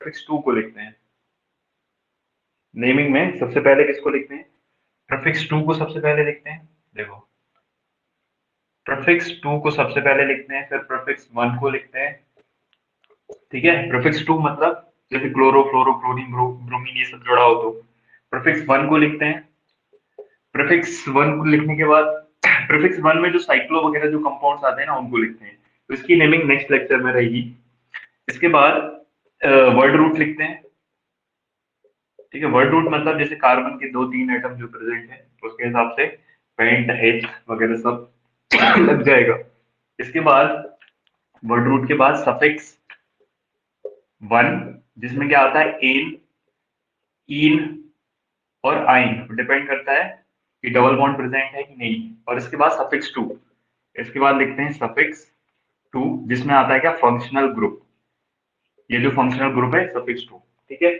Prefix to को लिखते हैं। नेमिंग में सबसे पहले किसको लिखते हैं? प्रीफिक्स टू को सबसे पहले लिखते हैं। देखो, प्रीफिक्स टू को सबसे पहले लिखते हैं, फिर प्रीफिक्स वन को लिखते हैं। ठीक है, प्रीफिक्स टू मतलब जैसे क्लोरो, फ्लोरो, क्लोरीन, ब्रोमीन ये सब जोड़ा हो तो प्रीफिक्स वन को लिखते हैं। प्रीफिक्स वन को लिखने के बाद प्रीफिक्स वन में जो साइक्लो वगैरह जो कंपाउंड्स आते हैं ना उनको लिखते हैं। तो इसकी नेमिंग नेक्स्ट लेक्चर में रहेगी। इसके बाद वर्ड रूट लिखते हैं। ठीक है, वर्ड रूट मतलब जैसे कार्बन के दो तीन एटम जो प्रेजेंट है तो उसके हिसाब से पेंट, एच वगैरह सब लग जाएगा। इसके बाद वर्ड रूट के बाद सफिक्स वन, जिसमें क्या आता है? एन, इन और आइन, डिपेंड करता है कि डबल बॉन्ड प्रेजेंट है कि नहीं। और इसके बाद सफिक्स टू, इसके बाद लिखते हैं सफिक्स टू, जिसमें आता है क्या? Functional group. ये जो फंक्शनल ग्रुप है सफिक्स टू। ठीक है,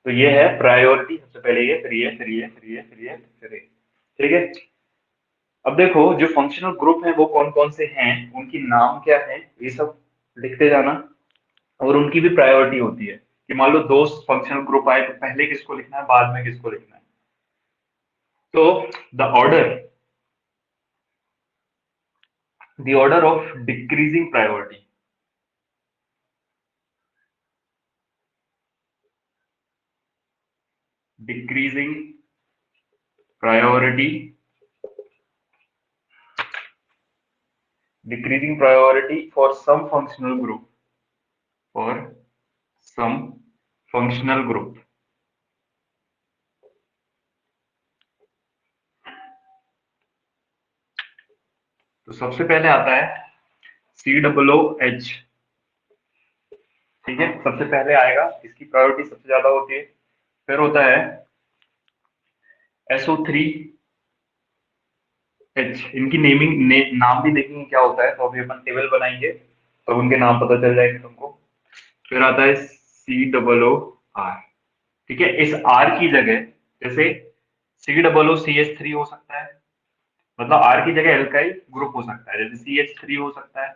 तो ये है प्रायोरिटी। सबसे पहले ये, फिर ये, फिर ये, फिर ये, फिर ये, फिर ये। ठीक है, अब देखो जो फंक्शनल ग्रुप है वो कौन कौन से हैं, उनकी नाम क्या है, ये सब लिखते जाना। और उनकी भी प्रायोरिटी होती है कि मान लो दो फंक्शनल ग्रुप आए तो पहले किसको लिखना है, बाद में किसको लिखना है। तो the order of decreasing priority, decreasing priority, decreasing priority for some functional group, for some functional group. तो सबसे पहले आता है COOH। ठीक है, सबसे पहले आएगा, इसकी प्रायोरिटी सबसे ज्यादा होती है। फिर होता है SO3H। इनकी नाम भी देखेंगे क्या होता है, तो अभी अपन टेबल बनाएंगे तो उनके नाम पता चल जाएंगे तुमको। फिर आता है COOR। ठीक है, इस R की जगह जैसे COOCH3 हो सकता है, मतलब R की जगह एल्काइल ग्रुप हो सकता है, जैसे CH3 हो सकता है।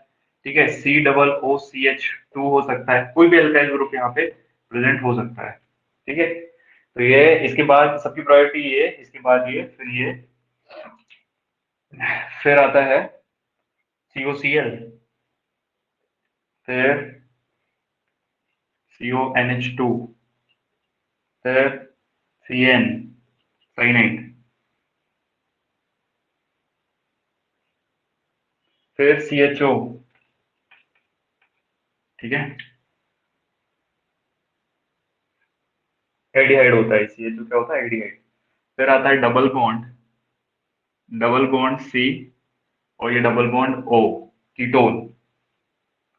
ठीक है, COOCH2 हो सकता है, कोई भी एल्काइल ग्रुप यहाँ पे प्रेजेंट हो सकता है। ठीक है, तो ये इसके बाद सबकी प्रायोरिटी ये, इसके बाद ये, फिर ये, फिर आता है COCl, फिर CONH2, फिर CN, साइनाइड, फिर CHO। ठीक है, एडिहाइड होता है, CHO क्या होता है? एडिहाइड। फिर आता है double bond, double bond C, और ये डबल बॉन्ड O, कीटोन।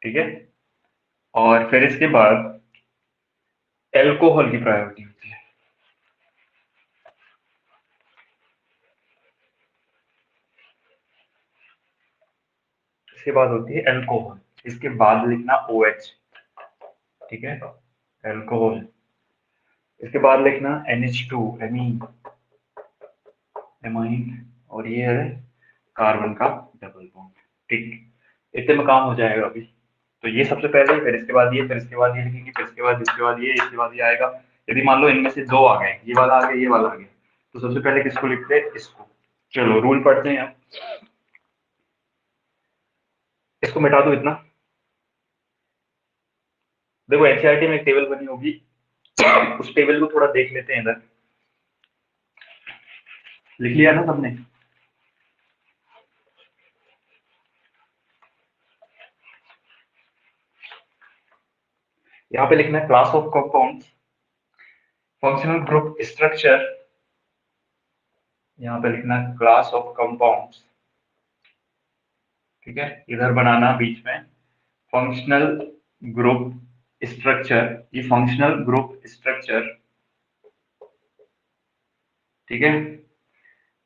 ठीक है, और फिर इसके बाद एल्कोहल की प्रायोरिटी होती है। इसके बाद होती है एल्कोहल, इसके बाद लिखना OH। ठीक है, एल्कोहल। इसके बाद लिखना NH2, एमीन, एमाइन, और ये है कार्बन का डबल बॉन्ड। ठीक, इतने में काम हो जाएगा अभी। तो ये सबसे पहले, फिर इसके बाद ये, फिर इसके बाद ये लिखेंगे, फिर इसके बाद इसके बाद ये, इसके बाद ये आएगा। यदि मान लो इनमें से दो आ गए, ये वाला आ गया, ये वाला आ गया, तो सबसे पहले किसको लिखते हैं? इसको। चलो रूल पढ़ते हैं अब। इसको मिटा दो इतना। देखो एनसीईआरटी में एक टेबल बनी होगी, उस टेबल को थोड़ा देख लेते हैं इधर। लिख लिया ना सबने? यहाँ पे लिखना है class of compounds, functional group structure. यहाँ पे लिखना है क्लास ऑफ कंपाउंड्स। ठीक है, इधर बनाना बीच में फंक्शनल ग्रुप स्ट्रक्चर, ये फंक्शनल ग्रुप स्ट्रक्चर। ठीक है,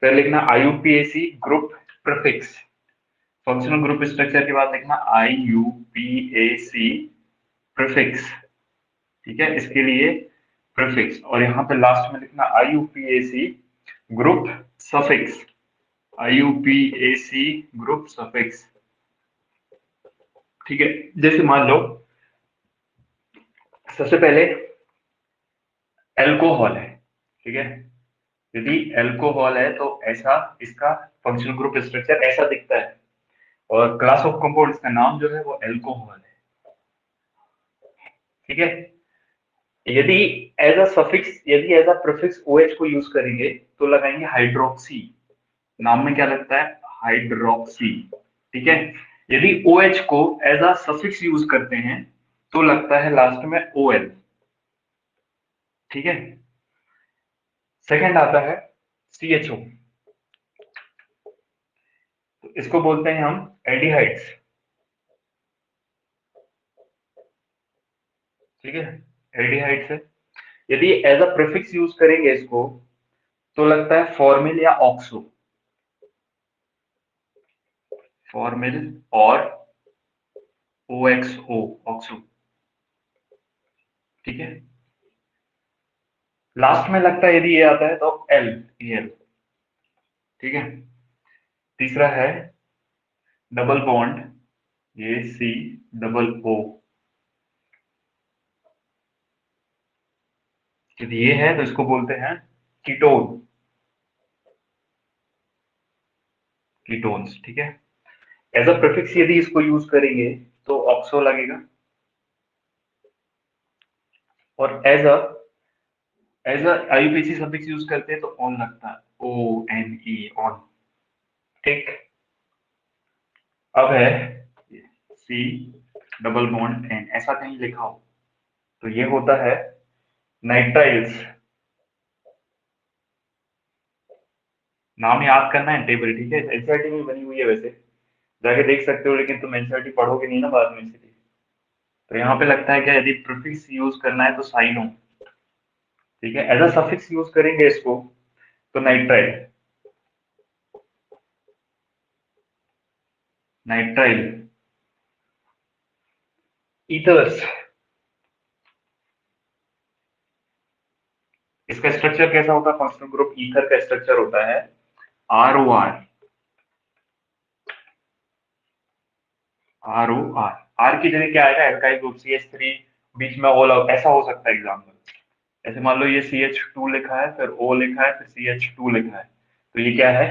फिर लिखना IUPAC group prefix. Functional group structure के बाद लिखना IUPAC प्रीफिक्स। ठीक है, इसके लिए प्रीफिक्स, और यहाँ पे लास्ट में लिखना IUPAC group suffix, IUPAC group suffix. ठीक है, जैसे मान लो सबसे पहले एल्कोहल है, ठीक है। यदि एल्कोहल है तो ऐसा इसका फंक्शनल ग्रुप स्ट्रक्चर ऐसा दिखता है, और क्लास ऑफ कंपाउंड का नाम जो है वो एल्कोहल है, ठीक है। यदि एज अ सफिक्स, यदि एज अ प्रीफिक्स OH को यूज करेंगे तो लगाएंगे हाइड्रोक्सी। नाम में क्या लगता है? हाइड्रोक्सी, ठीक है। यदि OH को एज अ सफिक्स यूज करते हैं तो लगता है लास्ट में OL, ठीक है। सेकंड आता है CHO, तो इसको बोलते हैं हम एल्डिहाइड्स, ठीक है। एल्डिहाइड्स है। यदि एज अ प्रीफिक्स यूज करेंगे इसको तो लगता है फॉर्मिल या ऑक्सो, फॉर्मिल और OXO, ऑक्सो, ठीक है। लास्ट में लगता है यदि ये आता है तो एल, ठीक है। तीसरा है डबल बॉन्ड, ये COO, यदि ये है तो इसको बोलते हैं कीटोन, कीटोन्स, ठीक है। एज अ प्रीफिक्स यदि इसको यूज करेंगे तो ऑक्सो लगेगा, और as a IUPAC suffix use करते हैं तो ऑन लगता है, ONE, ऑन, ठीक। अब है C डबल बॉन्ड N, ऐसा कहीं लिखा हो तो ये होता है नाइट्राइल्स। नाम याद करना है, टेबल, ठीक है। एनसीईआरटी में बनी हुई है वैसे, जाके देख सकते हो, लेकिन तुम एनसीईआरटी पढ़ोगे नहीं ना बाद में, इसलिए। तो यहाँ पे लगता है क्या, यदि प्रीफिक्स यूज करना है तो साइनो, ठीक है। एज अ सफिक्स यूज करेंगे इसको तो नाइट्राइल, नाइट्राइल, ईथर्स। इसका स्ट्रक्चर कैसा होता है? फंक्शनल ग्रुप ईथर का स्ट्रक्चर होता है ROR, ROR। आर की जगह क्या आएगा? एल्काइल ग्रुप CH3, बीच में O ऐसा हो सकता है एग्जाम्पल। ऐसे मान लो ये CH2 लिखा है, फिर O लिखा है, फिर CH2 लिखा है, तो ये क्या है?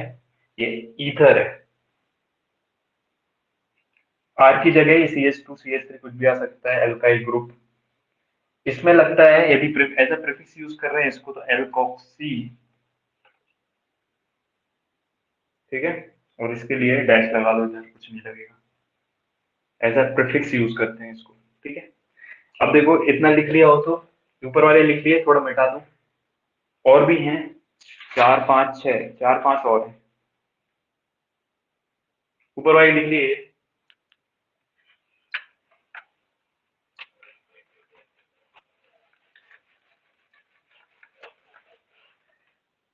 ये ईथर है। आर की जगह ये CH2 CH3 कुछ भी आ सकता है, एल्काइल ग्रुप। इसमें लगता है यदि एज अ प्रीफिक्स यूज कर रहे हैं इसको तो एल्कोक्सी, ठीक है। और इसके लिए डैश लगा दो, इधर कुछ नहीं लगेगा। एज अ प्रीफिक्स यूज करते हैं इसको, ठीक है। अब देखो इतना लिख लिया हो तो ऊपर वाले लिख लिए, थोड़ा मिटा दो। और भी हैं, चार पांच छह, चार पांच और हैं। ऊपर वाले लिख लिए।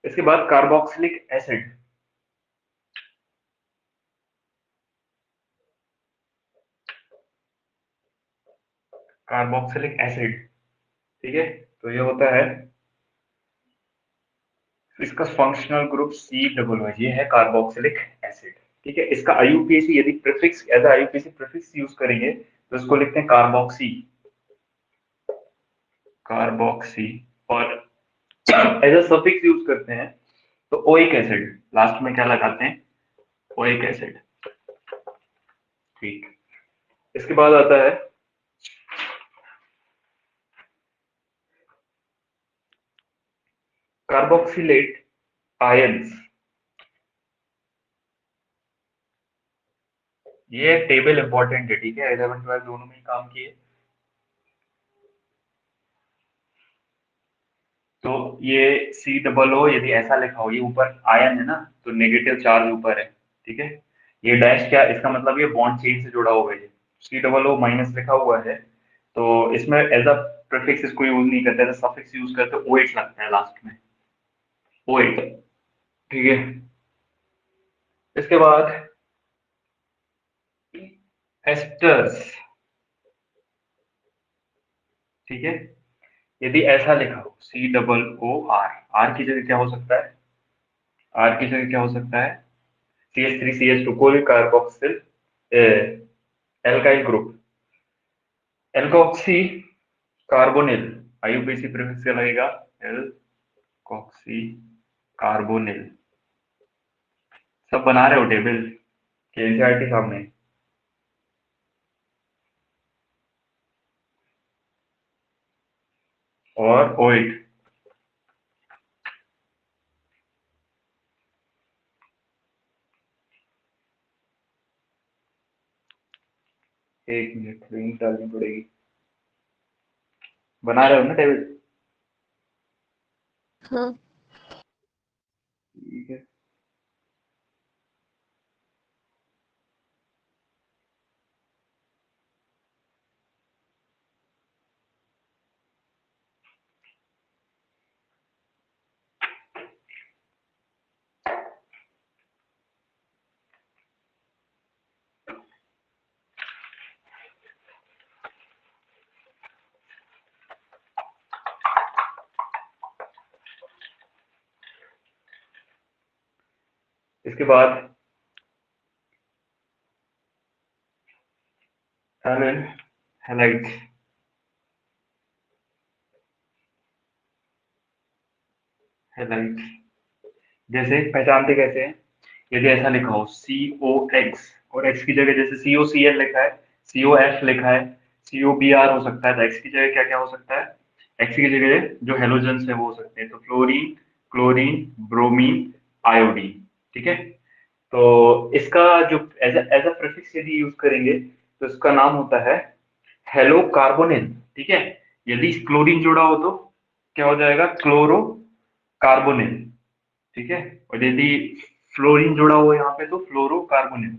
इसके बाद कार्बोक्सिलिक एसिड, कार्बोक्सिलिक एसिड, ठीक है। तो ये होता है, इसका फंक्शनल ग्रुप C, ये है कार्बोक्सिलिक एसिड, ठीक है। इसका IUPAC यदि prefix, as IUPAC prefix use करेंगे तो इसको लिखते हैं कार्बोक्सी, कार्बोक्सी। और एज अ सफिक्स यूज करते हैं तो ओइक एसिड, लास्ट में क्या लगाते हैं? ओइक एसिड, ठीक। इसके बाद आता है कार्बोक्सिलेट आयंस। ये टेबल इंपॉर्टेंट है, ठीक है। 11 12 दोनों में ही काम किए। तो ये COO यदि ऐसा लिखा हो, ये ऊपर आयन है ना, तो नेगेटिव चार्ज ऊपर है, ठीक है। ये डैश क्या, इसका मतलब ये बॉन्ड चेन से जुड़ा हुआ है। ये COO माइनस लिखा हुआ है, तो इसमें एज अ प्रीफिक्स इसको यूज नहीं करते, एज सफिक्स यूज करते, OH लगता है लास्ट में, OH, ठीक है। इसके बाद एस्टर्स, ठीक है। यदि ऐसा लिखा हो COOR, आर की जगह क्या हो सकता है? आर की जगह क्या हो सकता है? CH3CH2, कोई carboxyl alkyl group, alkoxy carbonyl, IUPAC prefix क्या लगेगा, एल कॉक्सी कार्बोनिल। सब बना रहे हो टेबल के एनसीईआरटी सामने। और ओइट, एक मिनट लिंक डालनी पड़ेगी। बना रहे हो ना टेबल? हाँ। ठीक है। इसके बाद हैलाइड, हैलाइड जैसे पहचानते कैसे हैं, यदि ऐसा लिखा हो सी ओ एक्स और एक्स की जगह जैसे सी ओ सी एल लिखा है, सी ओ एफ लिखा है, सी ओ बी आर हो सकता है, तो एक्स की जगह क्या क्या हो सकता है, एक्स की जगह जो हेलोजेंस है वो हो सकते हैं, तो फ्लोरीन, क्लोरीन, ब्रोमीन, आयोडीन। ठीक है। तो इसका जो एज एज अ प्रीफिक्स यदि यूज करेंगे तो इसका नाम होता है हेलो कार्बोनिल। ठीक है। यदि क्लोरीन जुड़ा हो तो क्या हो जाएगा, क्लोरो कार्बोनिल। ठीक है। और यदि फ्लोरीन जुड़ा हो यहाँ पे तो फ्लोरो कार्बोनिल।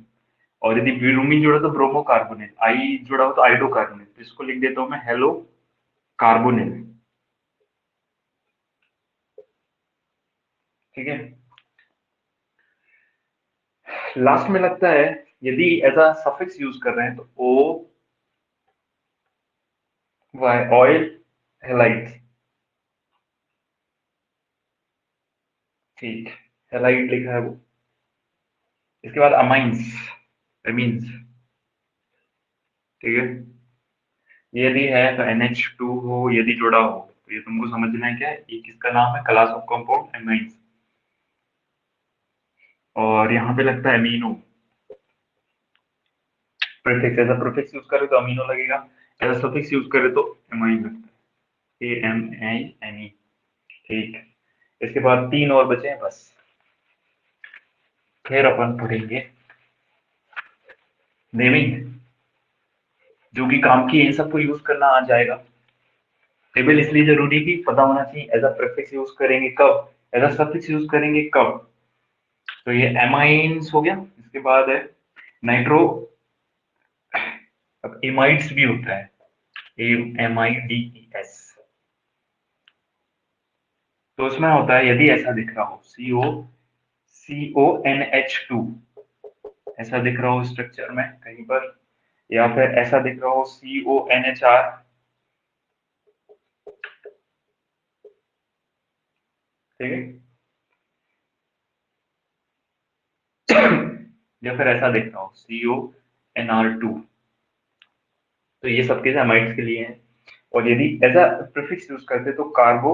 और यदि ब्रोमीन जुड़ा तो ब्रोमो कार्बोनिल, आई जुड़ा हो तो आइडो कार्बोनिल। तो इसको लिख देता हूं मैं हेलो कार्बोनिल। ठीक है। लास्ट में लगता है यदि एज अ सफिक्स यूज कर रहे हैं तो ओ वाई, ऑयल हेलाइट। ठीक, हेलाइट लिखा है वो। इसके बाद अमाइंस, एमीन्स। ठीक है। यदि है तो NH2 हो, यदि जुड़ा हो तो ये तुमको समझना है क्या है, ये किसका नाम है, क्लास ऑफ कंपाउंड एमाइंस। और यहाँ पे लगता है amino, prefix as a prefix use करे तो अमीनो लगेगा, एज अ सफिक्स यूज करे तो एमाइन लगता है, AMINE। ठीक। इसके बाद तीन और बचे हैं बस, फिर अपन पढ़ेंगे नेमिंग, जो कि काम की है, इन सबको यूज करना आ जाएगा। टेबल इसलिए जरूरी है कि पता होना चाहिए एज अ प्रीफिक्स यूज करेंगे कब, एज अ सफिक्स यूज करेंगे कब। तो ये एमाइंस हो गया। इसके बाद है नाइट्रो, अब एमाइड्स भी होता है, AMIDES। तो उसमें होता है यदि ऐसा दिख रहा हो CONH2, ऐसा दिख रहा हो स्ट्रक्चर में कहीं पर, या फिर ऐसा दिख रहा हो CONHR। ठीक है। या फिर ऐसा दिख रहा हो CONR2। तो ये सबके एमाइड्स के लिए हैं। और यदि ऐसा प्रीफिक्स यूज करते तो कार्बो,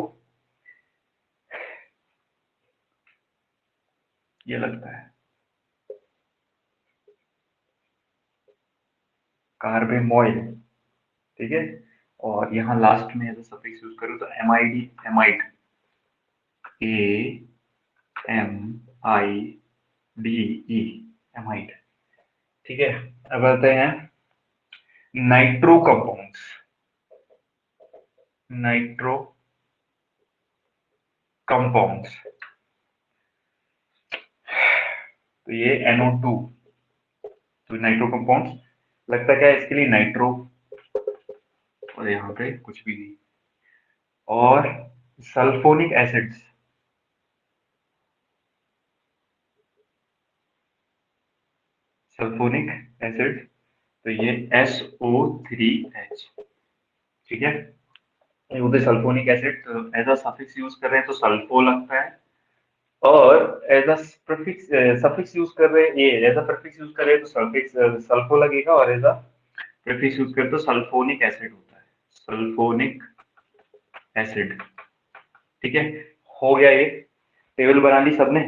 ये लगता है कार्बेमोइल। ठीक है। और यहाँ लास्ट में ऐसा सफिक्स यूज करूँ तो MID, एमाइड, AMIDE, एमाइड। ठीक है। अब आते हैं नाइट्रो कंपाउंड्स, नाइट्रो कंपाउंड्स। तो ये NO2, तो नाइट्रो कंपाउंड्स लगता क्या है इसके लिए, नाइट्रो, और यहाँ पे कुछ भी नहीं। और सल्फोनिक एसिड्स, सल्फोनिक एसिड, तो ये SO3H। ठीक है। ये होते sulphonic acid, as a suffix use कर रहे हैं तो सल्फो लगता है। और as a prefix, suffix use कर रहे हैं, ये एज अ प्रीफिक्स यूज कर रहे हैं तो सल्फिक्स सल्फो लगेगा, और एज अ प्रीफिक्स यूज करें तो सल्फोनिक एसिड होता है, सल्फोनिक एसिड। ठीक है, हो गया, ये टेबल बना ली सबने।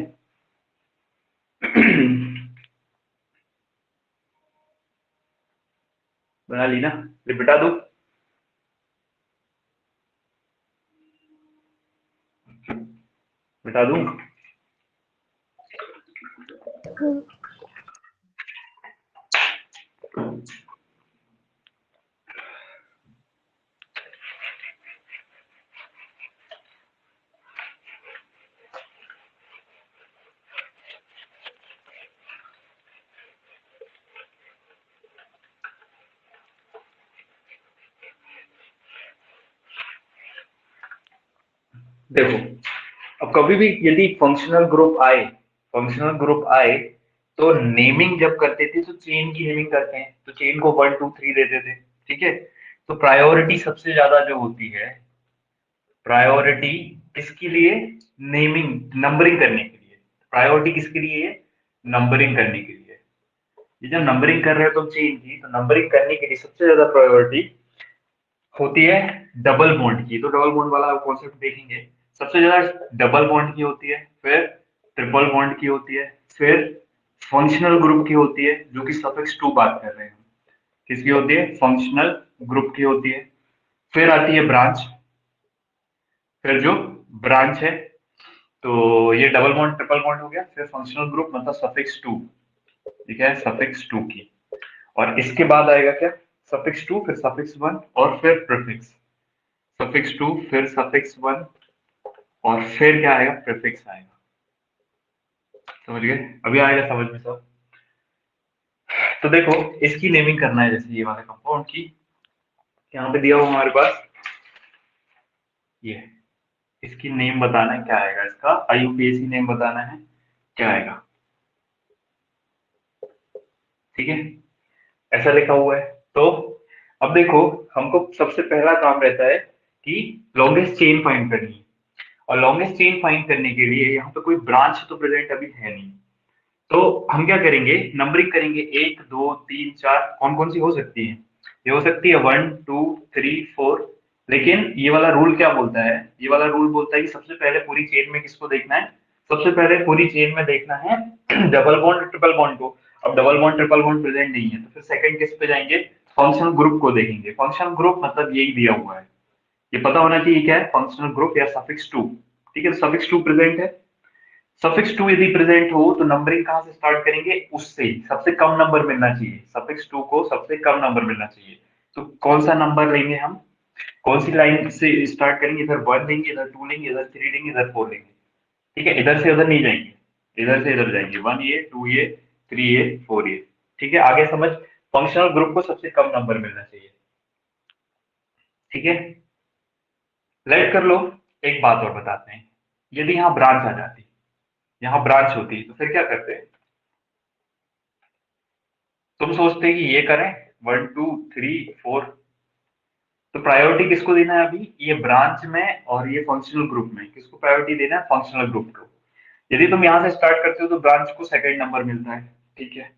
बना ली ना, लिपटा दो। बता दूं? देखो, अब कभी भी यदि फंक्शनल ग्रुप आए तो नेमिंग जब करते थे तो चेन की नेमिंग करते हैं, तो चेन को 1 2 3 देते थे। ठीक है, तो प्रायोरिटी सबसे ज्यादा जो होती है, प्रायोरिटी किसके लिए? नेमिंग, नंबरिंग करने के लिए। प्रायोरिटी किसके लिए है? नंबरिंग करने के लिए। ये जब नंबरिंग कर रहे हो तुम चेन की, तो नंबरिंग करने के लिए सबसे ज्यादा प्रायोरिटी होती है डबल बॉन्ड की। तो डबल बॉन्ड वाला कॉन्सेप्ट देखेंगे। सबसे ज्यादा डबल बॉन्ड की होती है, फिर ट्रिपल बॉन्ड की होती है, फिर फंक्शनल ग्रुप की होती है, जो कि सफिक्स 2 बात कर रहे हैं। किसकी होती है? फंक्शनल ग्रुप की होती है। फिर आती है ब्रांच। फिर जो ब्रांच है, तो ये डबल बॉन्ड ट्रिपल बॉन्ड हो गया, फिर फंक्शनल ग्रुप मतलब सफिक्स 2। ठीक है, सफिक्स 2 की। और इसके बाद आएगा क्या? सफिक्स 2, फिर सफिक्स 1, और फिर प्रीफिक्स। सफिक्स 2, फिर सफिक्स 1, और फिर क्या आएगा? प्रीफिक्स आएगा। समझ गए? अभी आएगा समझ में सब। तो देखो, इसकी नेमिंग करना है, जैसे ये वाले कंपाउंड की। यहाँ पे दिया हुआ हमारे पास ये, इसकी नेम बताना है, क्या आएगा इसका? आईयूपीएसी नेम बताना है, क्या आएगा? ठीक है, ऐसा लिखा हुआ है। तो अब देखो, हमको सबसे पहला काम रहता है कि लॉन्गेस्ट चेन फाइंड करनी है। और लॉन्गेस्ट चेन फाइंड करने के लिए यहाँ पे कोई ब्रांच तो प्रेजेंट अभी है नहीं, तो हम क्या करेंगे? नंबरिंग करेंगे, 1 2 3 4। कौन कौन सी हो सकती है? ये हो सकती है 1 2 3 4। लेकिन ये वाला रूल क्या बोलता है? ये वाला रूल बोलता है कि सबसे पहले पूरी चेन में किसको देखना है? सबसे पहले पूरी चेन में देखना है डबल बॉन्ड ट्रिपल बॉन्ड को। अब double bond triple bond present नहीं है, तो फिर सेकंड किस पे जाएंगे? फंक्शनल ग्रुप को देखेंगे। फंक्शनल ग्रुप मतलब यही दिया हुआ है, ये पता होना चाहिए क्या है? फंक्शनल ग्रुप या सफिक्स 2। ठीक है, सफिक्स 2 प्रेजेंट है। सफिक्स 2 यदि प्रेजेंट हो तो नंबरिंग कहां से स्टार्ट करेंगे? उससे सबसे कम नंबर मिलना चाहिए। सफिक्स 2 को सबसे कम नंबर मिलना चाहिए। तो कौन सा नंबर लेंगे हम? कौन सी लाइन से स्टार्ट करेंगे? इधर 1 लेंगे, इधर 2 लेंगे, इधर 3 लेंगे, इधर 4 लेंगे। ठीक है, इधर से उधर नहीं जाएंगे, इधर से इधर जाएंगे। 1 ये, 2 ये, 3 ये, 4 ये। ठीक है, आगे समझ। फंक्शनल ग्रुप को सबसे कम नंबर मिलना चाहिए। ठीक है, लेट कर लो। एक बात और बताते हैं, यदि यहाँ ब्रांच आ जाती, यहाँ ब्रांच होती, तो फिर क्या करते हैं? तुम सोचते कि ये करें 1 2 3 4, तो प्रायोरिटी किसको देना है अभी? ये ब्रांच में और ये फंक्शनल ग्रुप में किसको प्रायोरिटी देना है? फंक्शनल ग्रुप को। यदि तुम यहाँ से स्टार्ट करते हो तो ब्रांच को सेकंड नंबर मिलता है। ठीक है,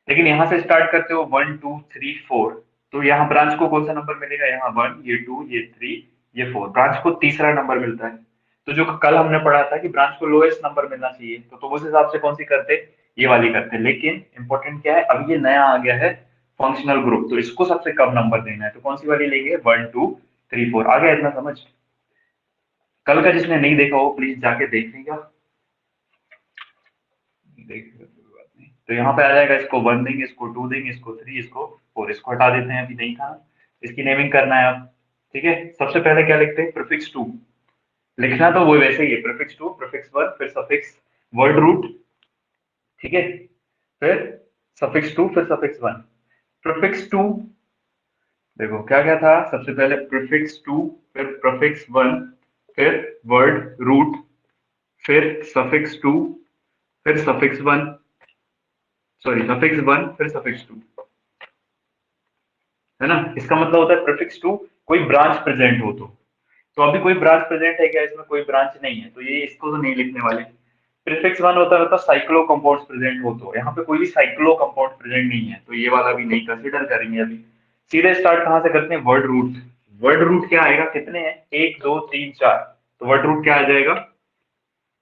लेकिन यहाँ से स्टार्ट करते हो 1 2 3 4, तो यहाँ ब्रांच को कौन सा नंबर मिलेगा? यहाँ 1, ये 2, ये 3, ये 4। ब्रांच को तीसरा नंबर मिलता है। तो जो कल हमने पढ़ा था कि ब्रांच को लोएस्ट नंबर मिलना चाहिए, तो तुम उस हिसाब से कौन सी करते? ये वाली करते। लेकिन इंपॉर्टेंट क्या है, अब ये नया आ गया है फंक्शनल ग्रुप, तो इसको सबसे कम नंबर देना है, तो कौन सी वाली लेंगे? 1 2 3 4। आ गया इतना समझ? कल का जिसने नहीं देखा हो प्लीज जाके देख लेगा, देख लो, कोई बात नहीं। तो यहाँ पे आ जाएगा, इसको 1 देंगे, इसको 2 देंगे, इसको 3, इसको 4। इसको हटा देते हैं, अभी नहीं था। इसकी नेमिंग करना है अब। ठीक है, सबसे पहले क्या लिखते हैं? प्रीफिक्स 2। लिखना तो वो वैसे ही है, प्रीफिक्स 2, प्रीफिक्स 1, फिर सफिक्स वर्ड रूट। ठीक है, फिर सफिक्स 2, फिर सफिक्स 1। प्रीफिक्स 2, देखो क्या क्या था? सबसे पहले प्रीफिक्स 2, फिर प्रीफिक्स 1, फिर वर्ड रूट, फिर सफिक्स 2, फिर सफिक्स 1, सॉरी सफिक्स 1, फिर सफिक्स 2। है ना? इसका मतलब होता है प्रीफिक्स 2 कोई ब्रांच प्रेजेंट हो तो अभी कोई ब्रांच प्रेजेंट है क्या? इसमें कोई ब्रांच नहीं है, तो ये इसको तो नहीं लिखने वाले। प्रीफिक्स 1 होता है मतलब साइक्लो कंपाउंड्स प्रेजेंट हो, तो यहाँ पे कोई भी साइक्लो कंपाउंड प्रेजेंट नहीं है, तो ये वाला भी नहीं कंसीडर करेंगे अभी। सीधे स्टार्ट कहाँ से करते हैं? Word root. वर्ड रूट क्या आएगा, कितने हैं, 1 2 3 4, तो वर्ड रूट क्या आ जाएगा,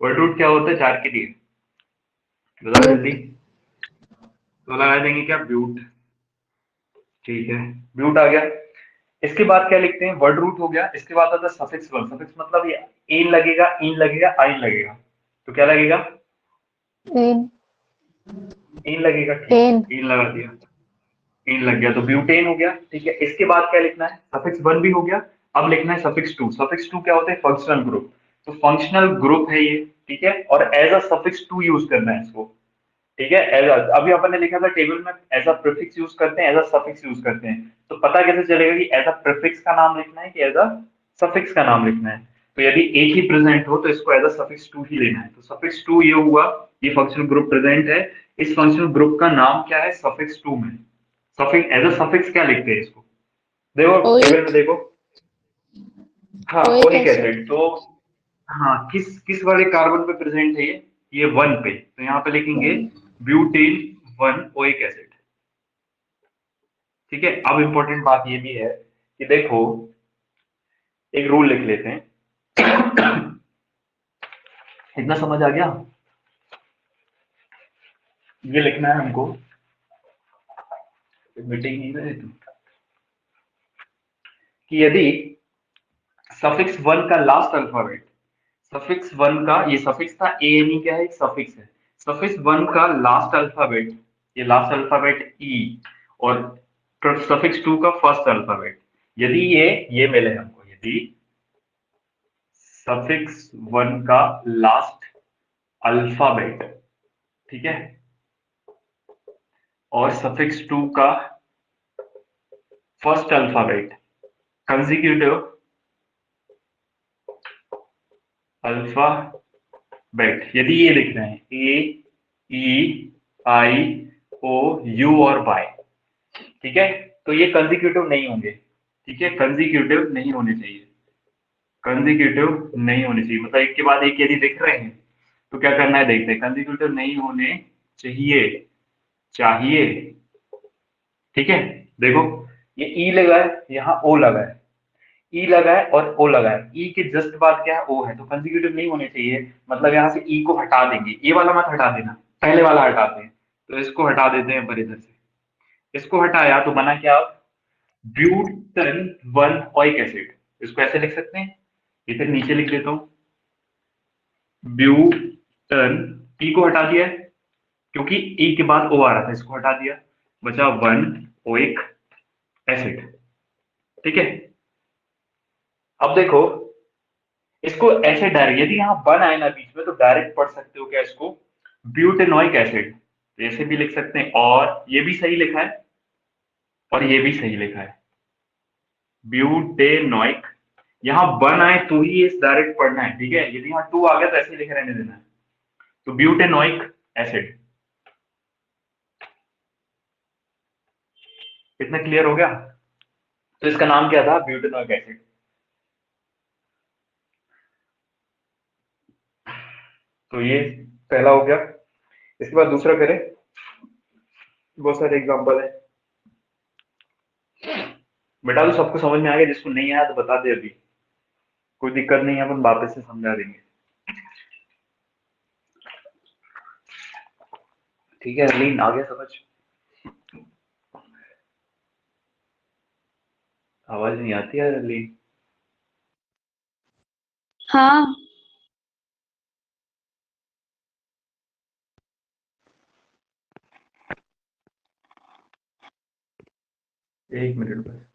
वर्ड रूट क्या होता है 4 के लिए, बताओ जल्दी। तो लगा देंगे क्या, ब्यूट, ठीक है, ब्यूट आ गया। इसके बाद क्या लिखते हैं, वर्ड रूट हो गया, इसके बाद आता है सफिक्स वर्ड। सफिक्स मतलब ये एन लगेगा, इन लगेगा, आइन लगेगा, तो क्या लगेगा, एन इन लगेगा, ठीक एन है, इन लगा दिया, इन लग गया, तो ब्यूटेन हो गया, ठीक है। इसके बाद क्या लिखना है, सफिक्स वन भी हो गया, अब लिखना है सफिक्स टू। सफिक्स टू क्या होता है, फंक्शनल ग्रुप, तो फंक्शनल ग्रुप है ये, ठीक है, और as a suffix to use करना है इसको, ठीक है। एज अभी अपन ने लिखा था टेबल में, एज अ प्रीफिक्स यूज करते हैं, एज अ सफिक्स यूज करते हैं, तो पता कैसे चलेगा कि एज अ प्रीफिक्स का नाम लिखना है कि एज अ सफिक्स का नाम लिखना है। तो यदि एक ही प्रेजेंट हो तो इसको एज अ सफिक्स टू ही लेना है, तो सफिक्स टू ये हुआ, ये फंक्शनल ग्रुप प्रेजेंट है, इस फंक्शनल ग्रुप का नाम क्या है, सफिक्स टू में। सफिक्स एज अ सफिक्स क्या लिखते हैं इसको, देखो टेबल में ओइक देखो, हाँ ओइक ओइक एसिड एसिड, तो हाँ किस किस वाले कार्बन पे प्रेजेंट है ये वन पे, तो यहाँ पे लिखेंगे ब्यूटेन वन ओइक एसिड, ठीक है। अब इंपॉर्टेंट बात ये भी है कि देखो, एक रूल लिख लेते हैं। इतना समझ आ गया, ये लिखना है हमको, मीटिंग नहीं रहे तो, कि यदि सफिक्स वन का लास्ट अल्फाबेट, सफिक्स वन का, ये सफिक्स था ए एन ई, क्या है, एक सफिक्स है, सफिक्स वन का लास्ट अल्फाबेट, ये लास्ट अल्फाबेट ई, और सफिक्स टू का फर्स्ट अल्फाबेट, यदि ये मिले हमको, यदि सफिक्स वन का लास्ट अल्फाबेट, ठीक है, और सफिक्स टू का फर्स्ट अल्फाबेट कंजिक्यूटिव अल्फाबेट, यदि ये लिख रहे हैं ए ई आई ओ यू और वाई, ठीक है, तो ये कंजिक्यूटिव नहीं होंगे, ठीक है, कंजिक्यूटिव नहीं होने चाहिए, कंजिक्यूटिव नहीं होने चाहिए, मतलब एक के बाद एक यदि दिख रहे हैं तो क्या करना है, देखते हैं, कंजिक्यूटिव नहीं होने चाहिए, चाहिए, ठीक है। देखो ये ई लगा है, यहाँ ओ लगा है, ई लगा है और ओ लगा है, ई के जस्ट बाद क्या है, ओ है, तो कंजिक्यूटिव नहीं होने चाहिए, मतलब यहाँ से ई को हटा देंगे, ये वाला मत हटा देना, पहले वाला हटाते हैं, तो इसको हटा देते हैं पर इधर से, इसको हटाया तो बना क्या, ब्यूटन वन ओइक एसिड, इसको ऐसे लिख सकते हैं, इधर नीचे लिख देता हूँ, ब्यूटन, ई को हटा दिया है क्योंकि ई के बाद ओ आ रहा था, इसको हटा दिया, बचा वन ओइक एसिड, ठीक है। अब देखो, इसको ऐसे डायरेक्ट, यदि यहाँ वन आए ना बीच में तो डायरेक्ट पढ़ सकते हो क्या इसको, ब्यूटेनोइक एसिड, तो ऐसे भी लिख सकते हैं, और ये भी सही लिखा है और ये भी सही लिखा है, ब्यूटेनोइक, यहाँ वन आए तो ही इस डायरेक्ट पढ़ना है, ठीक है, यदि यहाँ टू आ गया तो ऐसे लिखे रहने देना है, तो ब्यूटेनोइक एसिड, इतना क्लियर हो गया, तो इसका नाम क्या था, ब्यूटेनोइक एसिड। तो ये पहला हो गया, इसके बाद दूसरा करें, बहुत सारे एग्जांपल है, बेटा तो सबको समझ में आ गया, जिसको नहीं आया तो बता दे अभी, कोई दिक्कत नहीं है, अपन वापस से समझा देंगे, ठीक है। लीन आ गया समझ, आवाज नहीं आती है लीन, हाँ एक मिनट बस,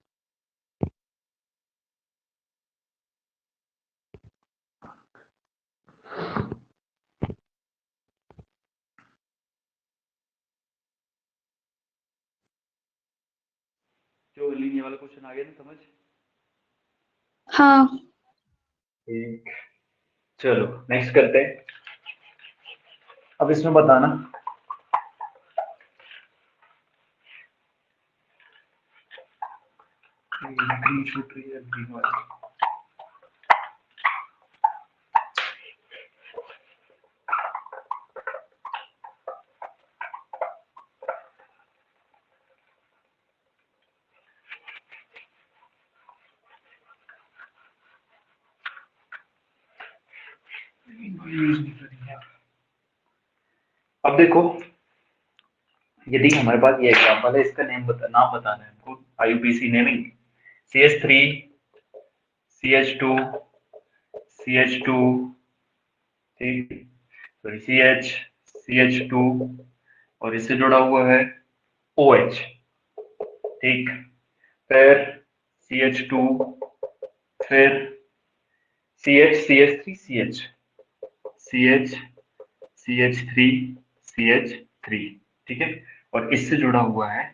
जो लीन ये वाला क्वेश्चन आ गया ना समझ, हाँ ठीक, चलो नेक्स्ट करते हैं, अब इसमें बताना, ग्रीन छूट रही है, ग्रीन वाली, यूज नहीं करेंगे यार। अब देखो, यदि हमारे पास ये एग्जांपल है, इसका नाम बताना है हमको, IUPAC naming, CH3, CH2, CH2, ठीक, सॉरी CH, CH2, और इससे जुड़ा हुआ है OH, ठीक, फिर CH2, फिर CH, CH3, CH, CH, CH3, CH3, ठीक है, और इससे जुड़ा हुआ है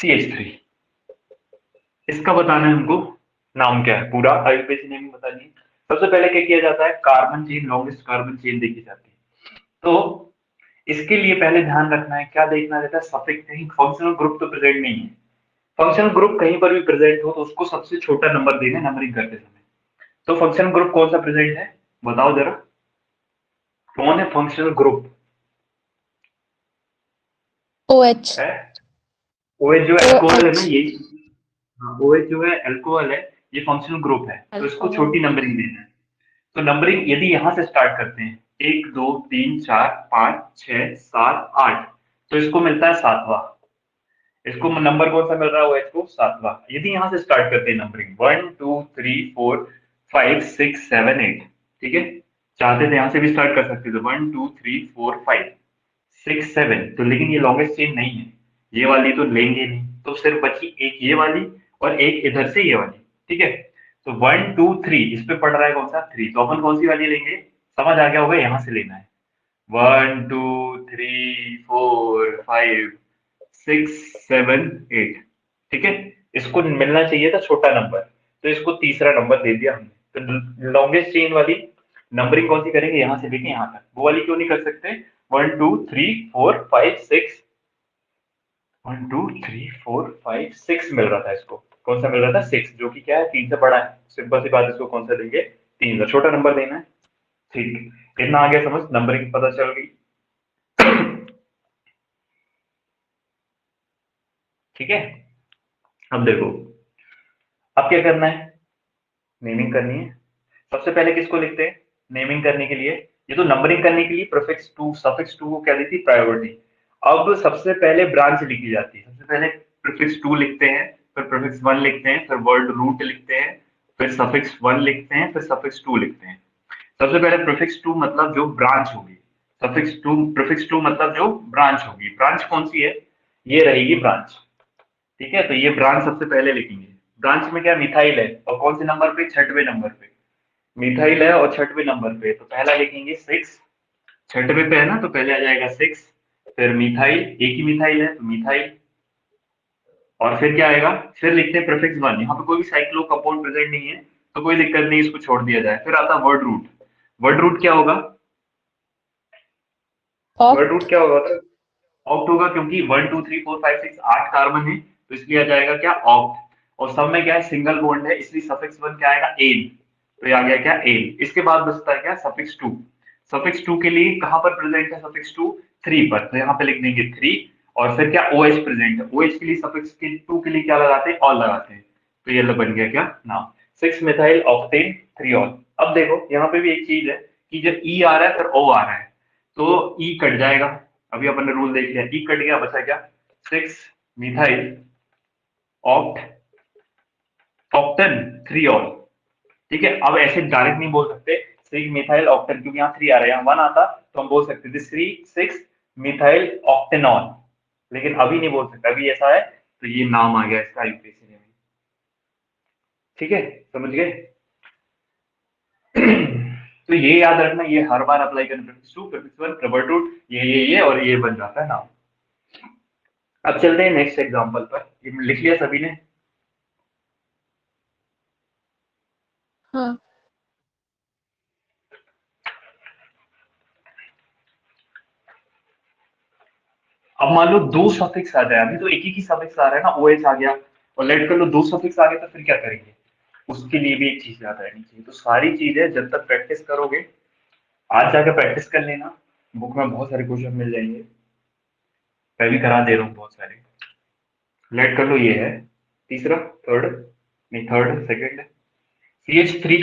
CH3। इसका बताना है हमको नाम क्या है, पूरा आईयूपीएसी नेमिंग बतानी है। सबसे पहले क्या किया जाता है, carbon chain, longest carbon chain देखी जाती है। तो इसके लिए पहले ध्यान रखना है, क्या देखना रहता है, सफिक्स, कहीं फंक्शनल ग्रुप तो प्रेजेंट नहीं है। फंक्शनल ग्रुप कहीं पर भी प्रेजेंट हो तो उसको सबसे छोटा नंबर देना है नंबरिंग करते समय। तो फंक्शनल ग्रुप कौन सा प्रेजेंट है, बताओ जरा, कौन है फंक्शनल ग्रुप OH। है? OH जो है अल्कोहल है ना, OH। ये, हाँ, OH जो है अल्कोहल है, ये फंक्शनल ग्रुप है, तो इसको अल्कोहल। छोटी नंबरिंग देना है। तो नंबरिंग यदि यहां से स्टार्ट करते हैं, 1 2 3 4 5 6 7 8, तो इसको मिलता है सातवां। इसको नंबर कौन सा मिल रहा है, OH को सातवां। यदि यहां से स्टार्ट करते हैं नंबरिंग, 1 2 3 4 5 6 7 8, ठीक है, चाहते थे यहां से भी स्टार्ट कर सकते थे, 1 2 3 4 5 6 7, तो लेकिन ये लॉन्गेस्ट चेन नहीं है, ये वाली तो लेंगे नहीं, तो सिर्फ बची एक ये वाली और एक इधर से ये वाली, ठीक है। तो 1 2 3 इस पे पड़ रहा है कौन सा, 3, तो अपन कौन सी वाली लेंगे, समझ आ गया होगा, यहां से लेना है। 1 2 3 4 5 6 7 8, ठीक है। इसको मिलना चाहिए था छोटा नंबर, तो इसको तीसरा नंबर दे दिया हमने। तो लॉन्गेस्ट चेन वाली नंबरिंग कौन सी करेंगे, यहां से लेके यहां तक, वो वाली क्यों नहीं कर सकते, 1 2 3 4 5 6, 1 2 3 4 5 6 मिल रहा था इसको, कौन सा मिल रहा था, 6, जो कि क्या है, 3 से बड़ा है। सिंपल सी बात, इसको कौन सा देंगे, 3 का छोटा नंबर देना है, ठीक। इतना आ गया समझ, नंबरिंग पता चल गई, ठीक है। अब देखो, अब क्या करना है, नेमिंग करनी है। सबसे पहले किसको लिखते हैं, नेमिंग करने के लिए, ये तो नंबरिंग करने के लिए प्रीफिक्स टू, सफिक्स टू को क्या दी थी, प्रायोरिटी। अब सबसे पहले ब्रांच लिखी जाती है, सबसे पहले प्रीफिक्स टू लिखते हैं, फिर प्रीफिक्स वन लिखते हैं, फिर वर्ड रूट लिखते हैं, फिर सफिक्स वन लिखते हैं, फिर सफिक्स टू लिखते हैं। सबसे पहले प्रीफिक्स टू मतलब जो ब्रांच होगी, सफिक्स टू, प्रीफिक्स टू मतलब जो ब्रांच होगी। ब्रांच कौन सी है, ये रहेगी ब्रांच, ठीक है। तो ये ब्रांच सबसे पहले लिखेंगे। ब्रांच में क्या, मिथाइल है, और कौन से नंबर पे, छठवें नंबर पे मिथाइल है, और छठवें नंबर पे, तो पहला लिखेंगे 6, छठवें पे है ना, तो पहले आ जाएगा 6, फिर मिथाइल, एक ही मिथाइल है तो मिथाइल, और फिर क्या आएगा, फिर लिखते हैं प्रीफिक्स वन, यहाँ पे कोई भी साइक्लो कंपाउंड प्रेजेंट नहीं है, तो कोई दिक्कत नहीं, इसको छोड़ दिया जाए। फिर आता वर्ड रूट, वर्ड रूट क्या होगा, वर्ड रूट ऑक्ट। क्या होगा, ऑक्ट होगा, क्योंकि 1 2 3 4 5 6 8 कार्बन है, तो इसलिए आ जाएगा क्या, ऑक्ट। और सब में क्या है, सिंगल बॉन्ड है, इसलिए सफिक्स वन क्या आएगा, एन, तो ये आ गया क्या, एन। इसके बाद बचता है क्या, सफिक्स टू। सफिक्स टू के लिए कहां पर प्रेजेंट है, सफिक्स टू, थ्री पर, तो यहाँ पे लिख देंगे थ्री। और फिर क्या, ओ एच प्रेजेंट है, ओ एच के लिए, सफिक्स के टू के लिए क्या लगाते हैं, ऑल लगाते हैं, तो ये बन गया क्या नाम, 6 मिथाइल ऑक्टेन थ्रियोल। अब देखो यहाँ पे भी एक चीज है, कि जब ई आ रहा है फिर ओ आ रहा है, तो ई कट जाएगा। अभी अपन ने रूल देख लिया, ई कट गया, बचा क्या, 6 मिथाइल ऑक्ट, ऑक्टन थ्रियोल, ठीक है। अब ऐसे डायरेक्ट नहीं बोल सकते 6 मिथाइल ऑक्टेन, क्योंकि यहाँ 3 आ रहा है, यहाँ 1 आता तो हम बोल सकते थे 6 मिथाइल ऑक्टेनॉल, लेकिन अभी नहीं बोल सकते, अभी ऐसा है, तो ये नाम आ गया इसका यूपीएससी में, ठीक है, समझ गए। तो ये याद रखना, ये हर बार अप्लाई करना, प्रीफिक्स टू, प्रीफिक्स वन, प्रबर टू, ये और ये बन जाता है नाम। अब चलते हैं नेक्स्ट एग्जांपल पर, ये लिख लिया सभी ने। हाँ। अब मान लो दो सफिक्स आ जाए, अभी तो एक ही सफिक्स आ रहा है ना, ओ एच आ गया, और लेट कर लो दो सफिक्स आ गए, तो फिर क्या करेंगे, उसके लिए भी एक चीज याद रहनी चाहिए। तो सारी चीजें जब तक प्रैक्टिस करोगे, आज जाकर प्रैक्टिस कर लेना, बुक में बहुत सारे क्वेश्चन मिल जाएंगे, मैं भी करा दे रहा हूँ बहुत सारे। लेट कर लो, ये है तीसरा, थर्ड, नहीं third, second, CH3,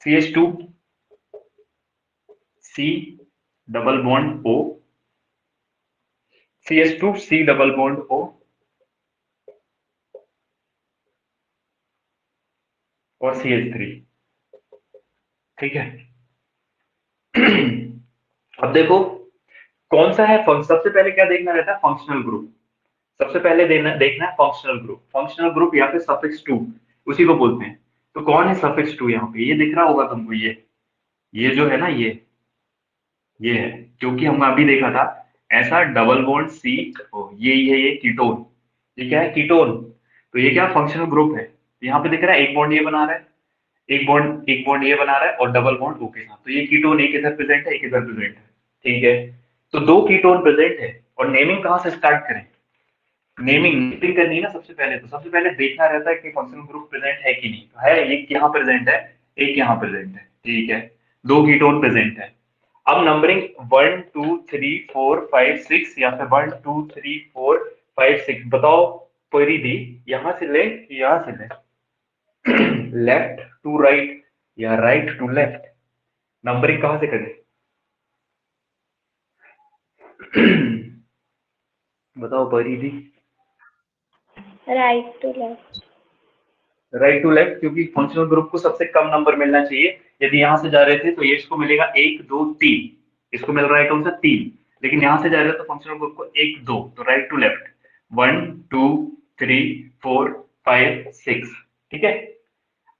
CH2 C double bond O, CH2 C double bond O और CH3। ठीक है। अब देखो कौन सा है सबसे पहले क्या देखना रहता है, फंक्शनल ग्रुप। सबसे पहले देखना है फंक्शनल ग्रुप। फंक्शनल ग्रुप या फिर सफिक्स टू, उसी को बोलते हैं। तो कौन है सफिक्स टू? यहाँ पे ये दिख रहा होगा तुमको, ये जो है ना, ये है, क्योंकि हमने अभी देखा था ऐसा डबल बॉन्ड सी, ये कीटोन। ये क्या है? कीटोन। तो ये क्या फंक्शनल ग्रुप है। यहाँ पे दिख रहा है एक बॉन्ड ये बना रहा है, एक बॉन्ड ये बना रहा है और डबल बॉन्ड ओ के साथ। तो ये कीटोन एक इधर प्रेजेंट है, एक इधर प्रेजेंट है। ठीक है। तो दो कीटोन प्रेजेंट है और नेमिंग कहाँ से स्टार्ट करें? नेमिंग करनी है ना सबसे पहले। तो सबसे पहले देखना रहता है कि फंक्शनल ग्रुप प्रेजेंट है कि नहीं। तो है, एक यहाँ प्रेजेंट है, एक यहाँ प्रेजेंट है। ठीक है, दो कीटोन प्रेजेंट है। अब नंबरिंग 1 2 3 4 5 6 या फिर 1 2 3 4 5 6 बताओ परिधि यहां से ले कि यहां से ले? लेफ्ट टू राइट या राइट टू लेफ्ट? नंबरिंग कहां से करें? बताओ Paridhi. Right to left. Right to left, क्योंकि फंक्शनल ग्रुप को सबसे कम नंबर मिलना चाहिए। यदि यहां से जा रहे थे तो ये इसको मिलेगा 1 2 3, इसको मिल रहा है कौन सा? 3। लेकिन यहां से जा रहे हो तो फंक्शनल ग्रुप को 1 2, तो राइट टू लेफ्ट 1 2 3 4 5 6। ठीक है।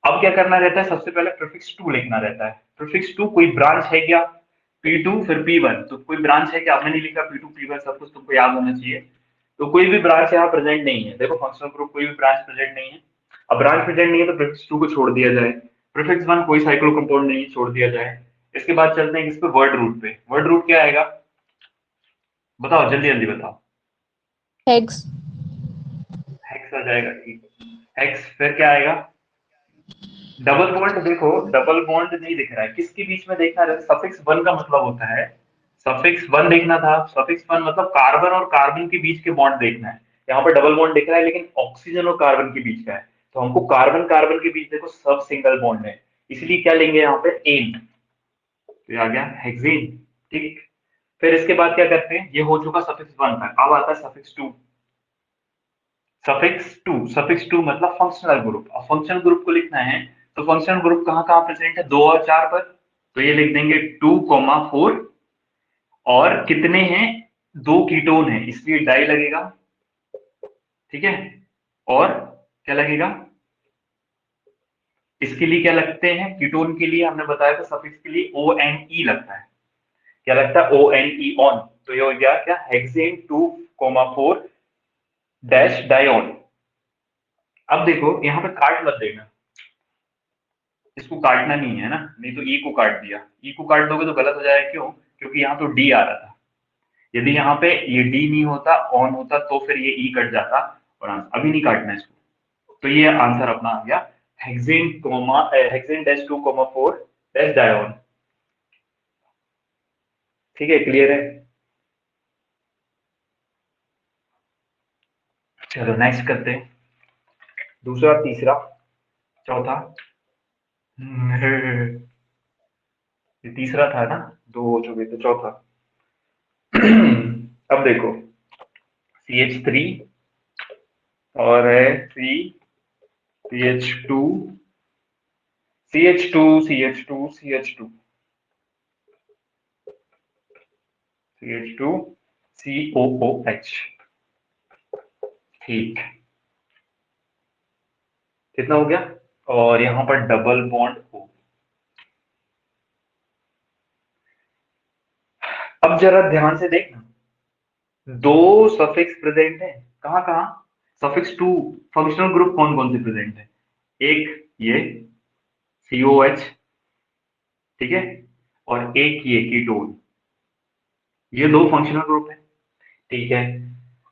अब क्या करना रहता है? सबसे पहले प्रीफिक्स टू लिखना रहता है। प्रीफिक्स टू कोई ब्रांच है क्या? P2 फिर P1, तो कोई ब्रांच है क्या? आपने नहीं लिखा P2 P1, सब कुछ तुमको याद होना चाहिए। तो कोई भी ब्रांच यहाँ प्रेजेंट नहीं है। देखो फंक्शनल ग्रुप कोई भी ब्रांच प्रेजेंट नहीं है। अब ब्रांच प्रेजेंट नहीं है तो प्रीफिक्स टू को छोड़ दिया जाए। प्रीफिक्स वन कोई साइक्लो कंपाउंड नहीं है, छोड़ दिया जाए। इसके बाद चलते हैं इस पे वर्ड रूट पे। वर्ड रूट क्या आएगा? बताओ जल्दी जल्दी बताओ। हेक्स। हेक्स आ जाएगा, ठीक। हेक्स फिर क्या आएगा? Double bond. देखो डबल बॉन्ड नहीं दिख रहा है, किसके बीच में देखना है? सफिक्स वन का मतलब होता है, सफिक्स वन देखना था। सफिक्स वन मतलब कार्बन और कार्बन के बीच के बॉन्ड देखना है। यहाँ पर डबल बॉन्ड दिख रहा है लेकिन ऑक्सीजन और कार्बन के बीच का है। तो हमको कार्बन कार्बन के बीच देखो सब सिंगल बॉन्ड है, इसलिए क्या लेंगे यहाँ पे? एन। तो ये आ गया हेक्सेन। ठीक। फिर इसके बाद क्या करते हैं? ये हो चुका सफिक्स वन का, अब आता है सफिक्स टू। सफिक्स टू मतलब फंक्शनल ग्रुप। अब फंक्शनल ग्रुप को लिखना है तो फंक्शनल ग्रुप कहाँ कहाँ प्रेजेंट है? 2 और 4 पर। तो ये लिख देंगे 2 4। और कितने हैं? दो कीटोन है इसलिए डाई लगेगा। ठीक है। और क्या लगेगा? इसके लिए क्या लगते हैं? कीटोन के लिए हमने बताया था सफिक्स के लिए ONE लगता है। क्या लगता है? ONE one. तो ये हो गया क्या? Hexane 2 4 dash dione. अब देखो यहाँ पे काट मत देना, इसको काटना नहीं है ना, नहीं तो ई को काट दिया। ई को काट दोगे तो गलत हो जाएगा। क्यों? क्योंकि यहाँ तो डी आ रहा था। यदि यहाँ पे ये डी नहीं होता, ऑन होता, तो फिर ये ई कट जाता। और अभी नहीं काटना इसको। तो ये आंसर अपना आ गया हेक्सेन डैश 2 4 डैश डायोन। ठीक है, क्लियर है? चलो नेक्स्ट करते हैं। दूसरा, तीसरा, चौथा। ये तीसरा था ना, दो हो चुके थे, चौथा। अब देखो CH3 और है CH2 CH2 CH2 CH2 CH2 COOH। ठीक, कितना हो गया? और यहाँ पर डबल बॉन्ड O। अब जरा ध्यान से देखना, दो सफिक्स प्रेजेंट है। कहाँ कहाँ? Suffix to. फंक्शनल ग्रुप कौन कौन से प्रेजेंट है? एक ये COH, ठीक है, और एक ये कीटोन। ये दो फंक्शनल ग्रुप है। ठीक है।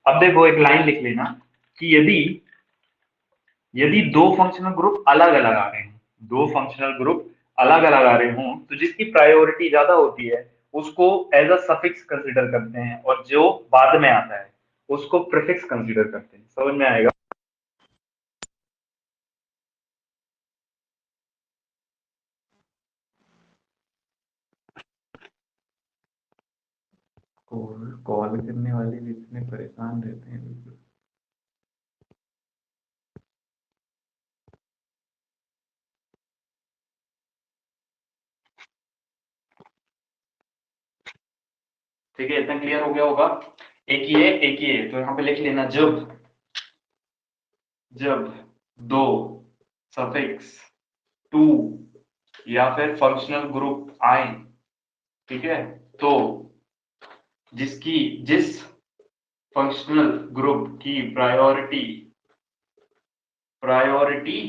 अब देखो एक लाइन लिख लेना कि यदि यदि दो फंक्शनल ग्रुप अलग अलग आ रहे हैं, दो फंक्शनल ग्रुप अलग अलग आ रहे हों, तो जिसकी प्रायोरिटी ज्यादा होती है उसको एज अ सफिक्स कंसीडर करते हैं, और जो बाद में आता है उसको प्रीफिक्स कंसीडर करते हैं। समझ में आएगा? कॉल करने वाले भी इतने परेशान रहते हैं बिल्कुल। ठीक है, इतना क्लियर हो गया होगा। एक ही है, एक ही है, तो यहाँ पे लिख लेना जब जब दो सफिक्स टू या फिर फंक्शनल ग्रुप आए, ठीक है, तो जिस फंक्शनल ग्रुप की प्रायोरिटी प्रायोरिटी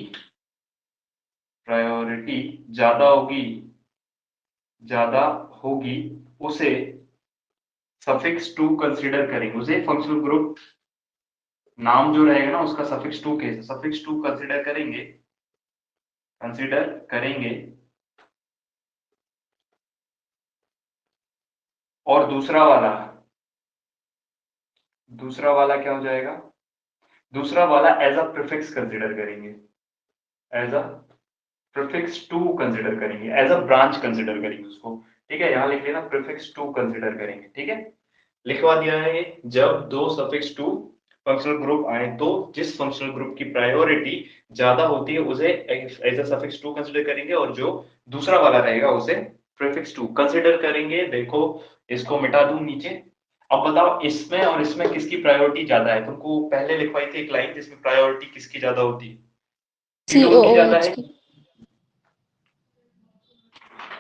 ज्यादा होगी उसे सफिक्स टू कंसीडर करेंगे। उसे फंक्शनल ग्रुप नाम जो रहेगा ना उसका सफिक्स टू के सफिक्स टू कंसीडर करेंगे। और दूसरा वाला क्या हो जाएगा? दूसरा वाला एज अ प्रीफिक्स कंसीडर करेंगे, as a prefix to consider करेंगे, एज अ ब्रांच कंसीडर करेंगे उसको। ठीक है, यहाँ लिख लेना प्रीफिक्स टू कंसीडर करेंगे। ठीक है, लिखवा दिया है ये। जब दो सफिक्स टू फंक्शनल ग्रुप आए तो जिस फंक्शनल ग्रुप की प्रायोरिटी ज्यादा होती है उसे as a suffix to consider करेंगे, और जो दूसरा वाला रहेगा उसे प्रीफिक्स टू कंसीडर करेंगे। देखो, इसको मिटा दूं नीचे। अब बताओ इसमें और इसमें किसकी प्रायोरिटी ज्यादा है? तुमको पहले लिखवाई थी एक लाइन जिसमें प्रायोरिटी किसकी ज्यादा होती है? कीटोन की ज्यादा COOH है। की।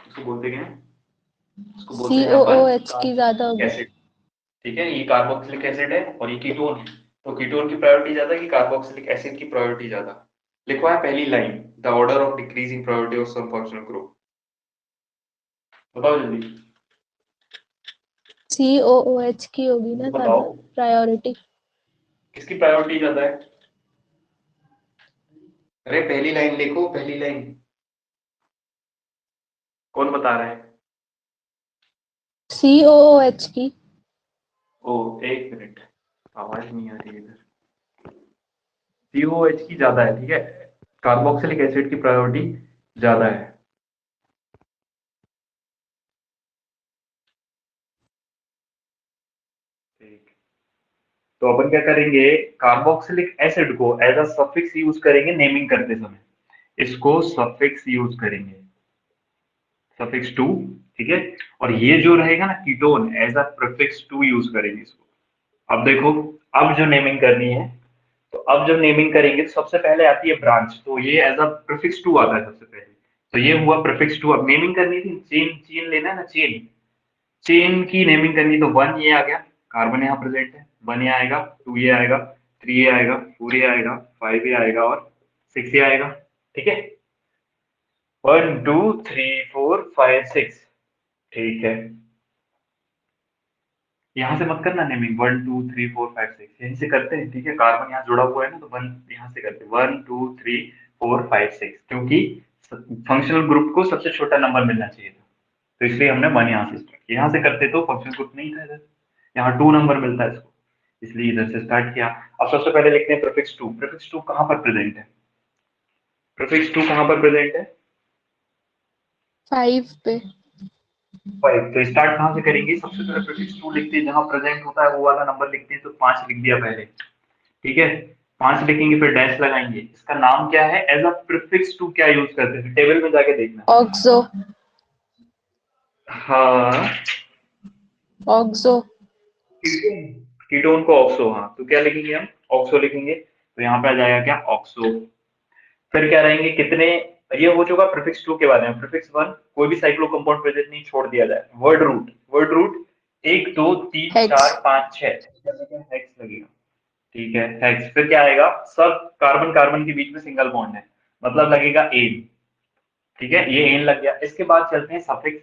इसको बोलते क्या है? इसको बोलते हैं अपन COOH की ज्यादा कार्बोक्सिलिक होगी। एसिड। ठीक है, ये कार्बोक्सिलिक एसिड है और ये कीटोन है, तो कीटोन की प्रायोरिटी ज्यादा है कि कार्बोक्सिलिक एसिड की प्रायोरिटी ज्यादा? लिखवा है पहली line, the order of decreasing priority of some functional group. बताओ जल्दी, COOH की होगी ना बताओ ज्यादा प्रायोरिटी। किसकी प्रायोरिटी ज्यादा है? अरे पहली लाइन लिखो, पहली लाइन। कौन बता रहा है? COOH की। ओ, एक मिनट, आवाज नहीं आ रही इधर। सीओएच की ज्यादा है, ठीक है, कार्बोक्सिलिक एसिड की प्रायोरिटी ज्यादा है। ठीक, तो अपन क्या करेंगे, कार्बोक्सिलिक एसिड को एज अ सफिक्स यूज करेंगे नेमिंग करते समय। इसको सफिक्स यूज करेंगे, सफिक्स टू। ठीक है, और ये जो रहेगा ना ketone, as a prefix to use करेंगे इसको। अब देखो, अब जो नेमिंग करनी है, तो अब जब नेमिंग करेंगे तो सबसे पहले आती है ब्रांच, तो ये एज अ प्रीफिक्स टू आता है सबसे पहले। तो ये हुआ प्रीफिक्स टू। अब नेमिंग करनी थी, चेन चेन लेना है ना, चेन चेन की नेमिंग करनी, तो वन ये आ गया, कार्बन यहाँ प्रेजेंट है, वन ये आएगा, टू ये आएगा, थ्री ये आएगा, फोर ये आएगा, फाइव ये आएगा और सिक्स ये आएगा। ठीक है, one two three four five six. ठीक है, यहाँ से मत करना naming, one two three four five six यहीं से करते हैं। ठीक है, कार्बन यहाँ जुड़ा हुआ है ना, तो वन यहाँ से करते हैं, one two three four five six, क्योंकि फंक्शनल ग्रुप को सबसे छोटा नंबर मिलना चाहिए था, तो इसलिए हमने वन यहाँ से स्टार्ट किया। यहाँ से करते तो फंक्शनल ग्रुप नहीं था इधर, यहाँ टू नंबर मिलता है इसको, इसलिए इधर से स्टार्ट किया। अब सबसे पहले लिखते हैं प्रीफिक्स टू। प्रीफिक्स टू कहाँ पर प्रेजेंट है? प्रीफिक्स टू कहाँ पर प्रेजेंट है? 5 पे। फाइव। तो स्टार्ट कहाँ से करेंगे? सबसे पहले प्रीफिक्स टू लिखते हैं, जहां प्रेजेंट होता है वो वाला नंबर लिखते हैं, तो पांच लिख दिया पहले। ठीक है, पांच लिखेंगे, फिर डैश लगाएंगे। इसका नाम क्या है? एज अ प्रीफिक्स टू क्या यूज करते हैं, टेबल में जाके देखना। ऑक्सो। हाँ, ऑक्सो। कीटोन, कीटोन को ऑक्सो। हाँ, तो क्या लिखेंगे हम? ऑक्सो लिखेंगे, तो यहाँ पे आ जाएगा क्या? ऑक्सो। फिर क्या रहेंगे कितने? ये हो चुका प्रीफिक्स टू के बारे में। प्रीफिक्स वन, कोई भी साइक्लो कंपाउंड प्रेजेंट नहीं छोड़ दिया जाए। वर्ड रूट, वर्ड रूट एक दो तीन हेक्स। चार पांच छह, हेक्स लगेगा। ठीक है, हेक्स। फिर क्या आएगा? सब कार्बन कार्बन के बीच में सिंगल बॉन्ड है, मतलब लगेगा एन। ठीक है, ये एन लग गया। इसके बाद चलते हैं सफिक्स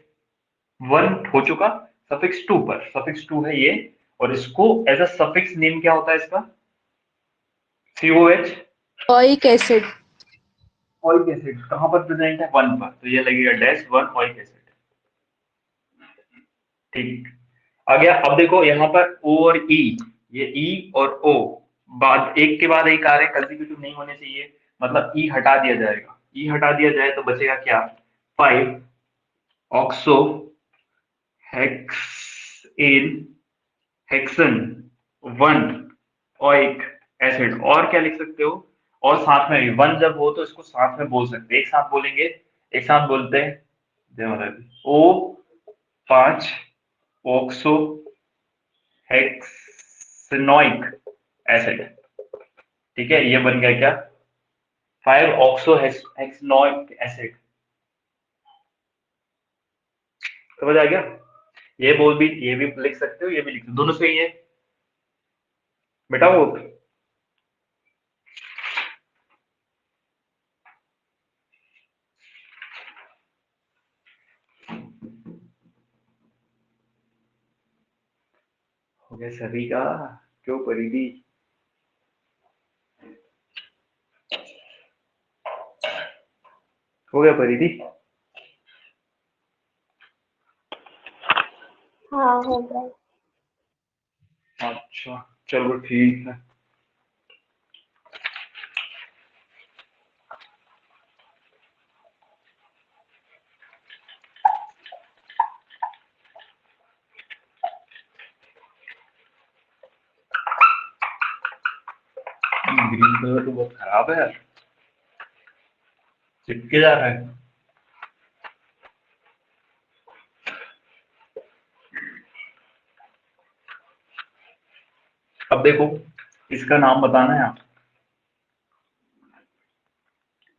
वन हो चुका, सफिक्स टू पर। सफिक्स टू है ये, और इसको एज अ सफिक्स नेम क्या होता है इसका? COH. Oic acid. Oic acid कहां पर प्रेजेंट है? वन पर, तो ये लगेगा डैश वन ओइक एसिड। ठीक, आ गया। अब देखो यहाँ पर ओ और ई, ये ई और ओ बाद एक के बाद एक आ रहे हैं, कंसेक्यूटिव नहीं होने चाहिए, मतलब ई हटा दिया जाएगा। ई हटा दिया जाए तो बचेगा क्या? Five oxo hexane hexane 1 oic acid. और क्या लिख सकते हो, और साथ में भी वन जब हो तो इसको साथ में बोल सकते हैं, एक साथ बोलेंगे, एक साथ बोलते हैं, जय माता दी। O5 oxo हेक्सनोइक acid. ठीक है, ये बन गया क्या, 5 ऑक्सो हेक्सनोइक एसिड। समझ आ गया, ये बोल भी, ये भी लिख सकते हो, ये भी लिख सकते हो, दोनों सही है बेटा। वो हो गया सभी का, क्यों परिधि, हो गया परिधि। हाँ हो गया। अच्छा चलो ठीक है। ग्रीन कलर तो बहुत खराब है यार, चिपके जा रहा है। अब देखो, इसका नाम बताना है आप,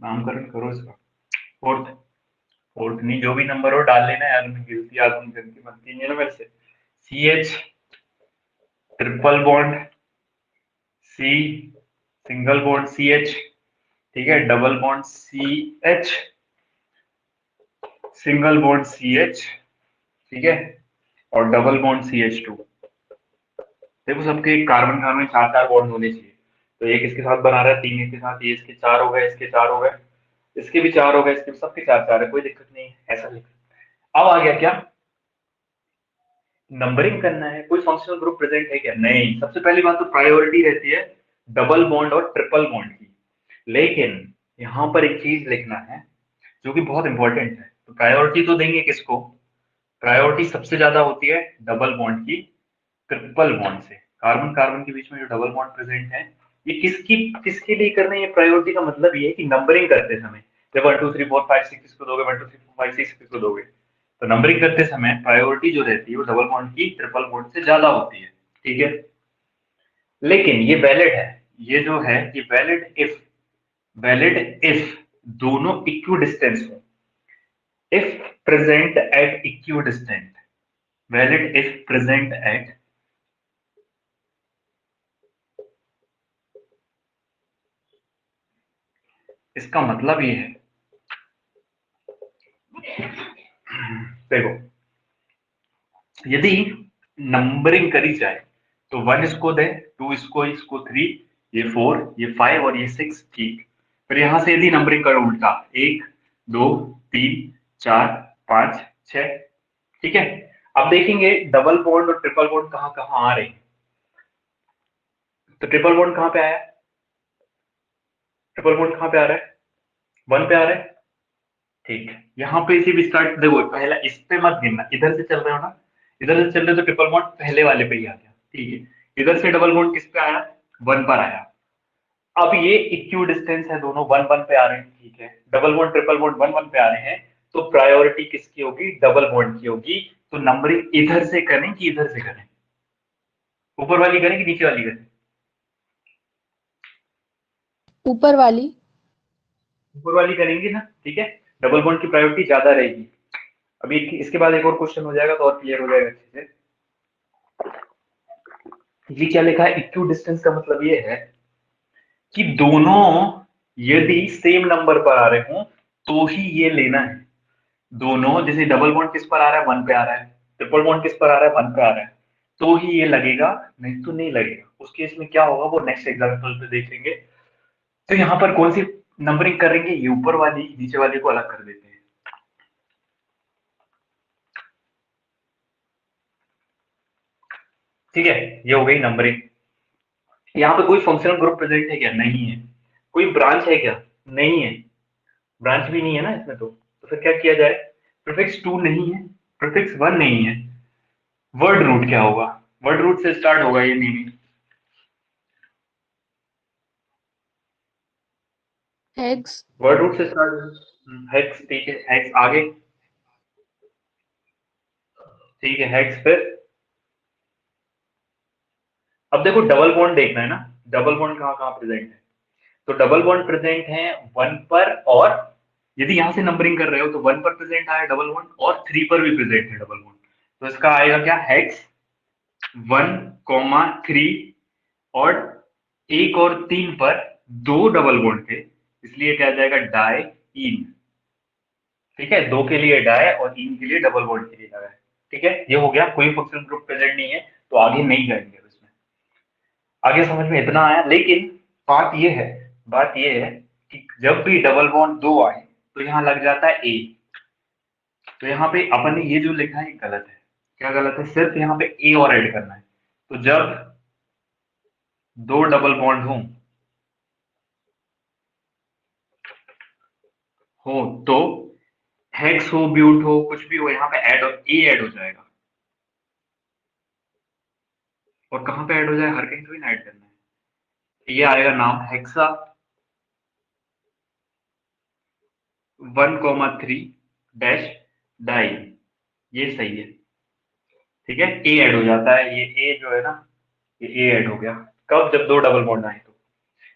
नामकरण करो इसका। फोर्थ, फोर्थ नहीं, जो भी नंबर हो डाल लेना यार, मैं गिनती आदमी गिनती बनती नहीं है ना मेरे से। CH triple bond C, single bond CH, ठीक है, double bond CH, single bond CH, ठीक है, और डबल बॉन्ड CH2। देखो सबके कार्बन कार्बन चार चार बॉन्ड होने चाहिए, तो एक इसके साथ बना रहा है, तीन इसके साथ, ये इसके चार हो गए, इसके चार हो गए, इसके भी चार हो गए, इसके सबके चार चार है, कोई दिक्कत नहीं है, ऐसा लिख। अब आ गया क्या, नंबरिंग करना है, कोई फंक्शनल ग्रुप प्रेजेंट है क्या, नहीं। सबसे पहली बात तो प्रायोरिटी रहती है डबल बॉन्ड और ट्रिपल बॉन्ड की, लेकिन यहाँ पर एक चीज लिखना है जो कि बहुत इंपॉर्टेंट है। तो प्रायोरिटी तो देंगे किसको, प्रायोरिटी सबसे ज्यादा होती है डबल बॉन्ड की ट्रिपल बॉन्ड से। कार्बन कार्बन के बीच में जो डबल बॉन्ड प्रेजेंट है, ये किसकी, किसके लिए कर रहे हैं, प्रायोरिटी का मतलब ये है कि नंबरिंग करते समय, जब 1 2 3 4 5 6 इसको दोगे, 1 2 3 4 5 6 इसको दोगे, तो नंबरिंग करते समय प्रायोरिटी जो रहती है वो डबल बॉन्ड की ट्रिपल बॉन्ड से ज्यादा होती है, ठीक है। लेकिन ये वैलिड है, ये जो है ये वैलिड इफ, वैलिड इफ दोनों इक्वी डिस्टेंस हो, if present at equi distant, valid if present at, इसका मतलब ये है, देखो यदि नंबरिंग करी जाए तो 1 इसको दे, 2 इसको, इसको 3, ये 4, ये 5 और ये 6, ठीक। फिर यहां से यदि नंबरिंग करो उल्टा, 1 2 3 4 5 6, ठीक है। अब देखेंगे डबल बॉन्ड और ट्रिपल बॉन्ड कहां कहां आ रहे हैं। तो ट्रिपल बॉन्ड कहां पे आया, ट्रिपल बॉन्ड कहां पे आ रहा है, 1 पे आ रहा है, ठीक। यहाँ पे इसी भी स्टार्ट, देखो पहला इस पे मत गिनना, इधर से चल रहे हो ना, इधर से चल रहे हो तो ट्रिपल बॉन्ड पहले वाले पे ही आ गया, ठीक है। इधर से डबल बॉन्ड किस पे आया, 1 पर आया। अब ये इक्वी डिस्टेंस है, दोनों 1 1 पे आ रहे हैं, ठीक है। डबल बॉन्ड ट्रिपल बॉन्ड 1 1 पे आ रहे हैं, तो प्रायोरिटी किसकी होगी, डबल बॉन्ड की होगी। तो नंबरिंग इधर से करें कि इधर से करें, ऊपर वाली करें कि नीचे वाली करें, ऊपर वाली। ऊपर वाली करेंगे ना, ठीक है। डबल बॉन्ड की प्रायोरिटी ज्यादा रहेगी। अभी इसके बाद एक और क्वेश्चन हो जाएगा तो और क्लियर हो जाएगा अच्छे से। ये क्या लिखा है, इक्वी डिस्टेंस का मतलब ये है कि दोनों यदि सेम नंबर पर आ रहे हो तो ही ये लेना है। दोनों जैसे डबल बॉन्ड किस पर आ रहा है, 1 पे आ रहा है, ट्रिपल बॉन्ड किस पर आ रहा है, 1 पे आ रहा है, तो ही ये लगेगा, नहीं तो नहीं लगेगा। उस केस में क्या होगा वो नेक्स्ट एग्जाम्पल पे देखेंगे। तो यहाँ पर कौन सी नंबरिंग करेंगे, ये ऊपर वाली, नीचे वाली को अलग कर देते हैं, ठीक है। ये हो गई नंबरिंग। यहाँ पे कोई फंक्शनल ग्रुप प्रेजेंट है क्या, नहीं है। कोई ब्रांच है क्या, नहीं है, ब्रांच भी नहीं है ना इसमें। तो फिर क्या किया जाए, प्रीफिक्स 2 नहीं है, प्रीफिक्स 1 नहीं है, वर्ड रूट क्या होगा, वर्ड रूट से स्टार्ट होगा ये नेमिंग। हेक्स। वर्ड रूट से स्टार्ट, हेक्स, ठीक है, हेक्स आगे, ठीक है, हेक्स फिर। अब देखो डबल बॉन्ड देखना है ना, डबल बॉन्ड कहाँ कहाँ प्रेजेंट है। तो डबल बॉन्ड प्रेजेंट है वन पर, और यदि यहां से नंबरिंग कर रहे हो तो वन पर प्रेजेंट आया डबल बॉन्ड, और थ्री पर भी प्रेजेंट है डबल बॉन्ड। तो इसका आएगा क्या, हेक्स वन कॉमा थ्री, और एक और तीन पर दो डबल बॉन्ड थे, इसलिए क्या आ जाएगा, डाई इन। ठीक है, दो के लिए डाई और इन के लिए डबल बॉन्ड के लिए लगा है। ठीक है, ये हो गया, कोई फंक्शनल ग्रुप प्रेजेंट नहीं है, तो आगे नहीं जाएंगे इसमें। आगे समझ में इतना आया, लेकिन बात ये है, बात ये है कि जब भी डबल बॉन्ड दो आए तो यहाँ लग जाता है ए। तो यहाँ पे अपन ने ये जो लिखा है ये गलत है। क्या गलत है, सिर्फ यहाँ पे ए और ऐड करना है। तो जब दो डबल बॉन्ड हो तो हेक्स हो ब्यूट हो कुछ भी हो, यहाँ पे ऐड हो जाएगा। और कहाँ पे ऐड हो जाए, हर कहीं थोड़ी ना ऐड करना है। ये आएगा नाम hexa one comma three dash di, ये सही है। ठीक है, ए ऐड हो जाता है, ये ए जो है ना, ये ए ऐड हो गया। कब, जब दो डबल बॉन्ड आए तो,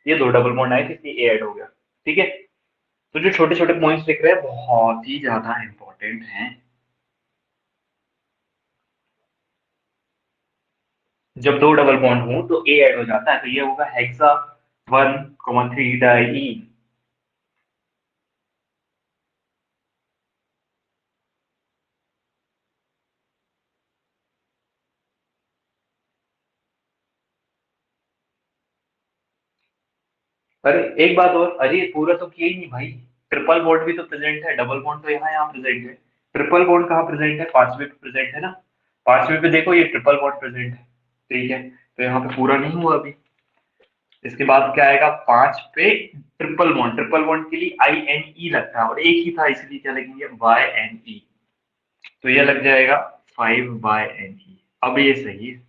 ये दो डबल बॉन्ड आए थे इसलिए ए ऐड हो गया। ठीक है, तो जो छोटे छोटे पॉइंट्स लिख रहे हैं बहुत ही ज्यादा इंपॉर्टेंट हैं। जब दो डबल बॉन्ड हो तो ए ऐड हो जाता है, तो ये होगा hexa one comma three die. अरे एक बात और, अरे पूरा तो किया ही नहीं भाई। ट्रिपल बॉन्ड भी तो प्रेजेंट है, डबल बॉन्ड तो यहाँ यहाँ प्रेजेंट है। ट्रिपल बॉन्ड कहाँ प्रेजेंट है, पांचवे पे प्रेजेंट है ना। पांचवे पे देखो ये ट्रिपल बॉन्ड प्रेजेंट है। ठीक है, तो यहाँ पे पूरा नहीं हुआ अभी। इसके बाद क्या आएगा, पांच पे ट्रिपल बॉन्ड, ट्रिपल बॉन्ड के लिए आई एन ई लगता है, और एक ही था इसलिए क्या लिखेंगे, वाई एन ई। तो ये लग जाएगा फाइव वाई एन ई। अब ये सही है,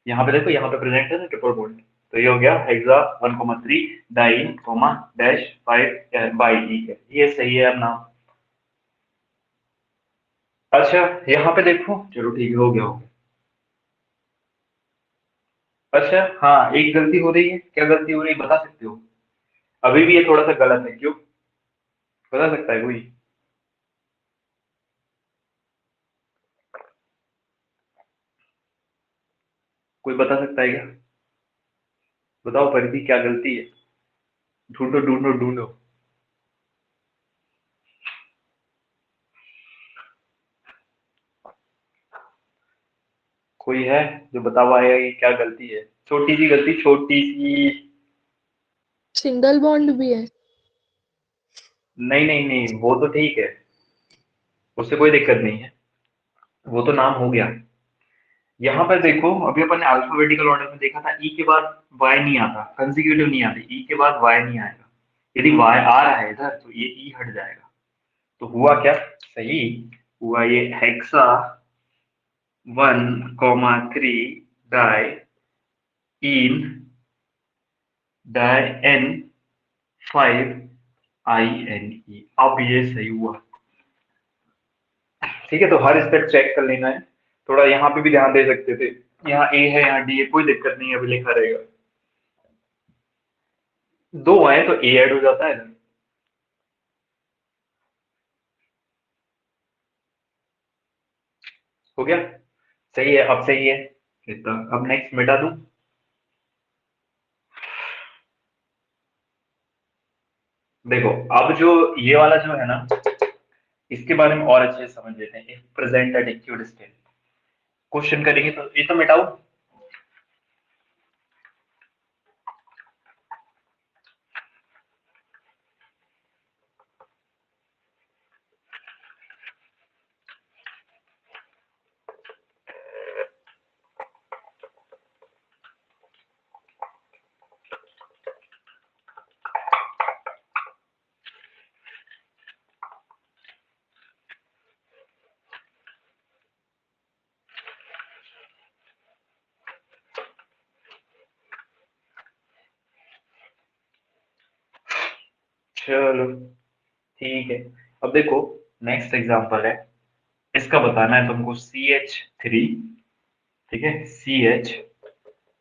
यहाँ पे देखो, यहाँ पे प्रेजेंट है ना ट्रिपल बॉन्ड। तो ये हो गया hexa one comma three diene comma dash five by E है, ये सही है अपना। अच्छा, यहाँ पे देखो, चलो ठीक है, हो गया हो गया। अच्छा हाँ, एक गलती हो रही है, क्या गलती हो रही है बता सकते हो। अभी भी ये थोड़ा सा गलत है, क्यों, बता सकता है कोई। कोई बता सकता है क्या, बताओ परिधि, क्या गलती है। ढूंढो ढूंढो ढूंढो। कोई है जो बता पाएगा कि क्या गलती है, छोटी सी गलती, छोटी सी। सिंगल बॉन्ड भी है। नहीं नहीं नहीं, वो तो ठीक है, उससे कोई दिक्कत नहीं है, वो तो नाम हो गया। यहाँ पर देखो, अभी अपन ने अल्फाबेटिकल ऑर्डर में देखा था, ई के बाद वाई नहीं आता, कंसेक्यूटिव नहीं आती, ई के बाद वाई नहीं आएगा। यदि वाई आ रहा है इधर तो ये ई हट जाएगा। तो हुआ क्या, सही हुआ, ये hexa one comma three di ene di en five I N E. अब ये सही हुआ। ठीक है, तो हर स्टेप चेक कर लेना है। थोड़ा यहाँ पे भी ध्यान दे सकते थे, यहाँ ए है यहाँ डी है, कोई दिक्कत नहीं है, अभी लिखा रहेगा। दो आए तो ए ऐड हो जाता है ना। हो गया, सही है, अब सही है। इतना, अब नेक्स्ट मिटा दूं। देखो, अब जो ये वाला जो है ना, इसके बारे में और अच्छे से समझ लेते हैं। If present at acute state, question करेंगे तो ये तो मिटाओ। चलो ठीक है। अब देखो नेक्स्ट एग्जांपल है, इसका बताना है तुमको। CH3, ठीक है, CH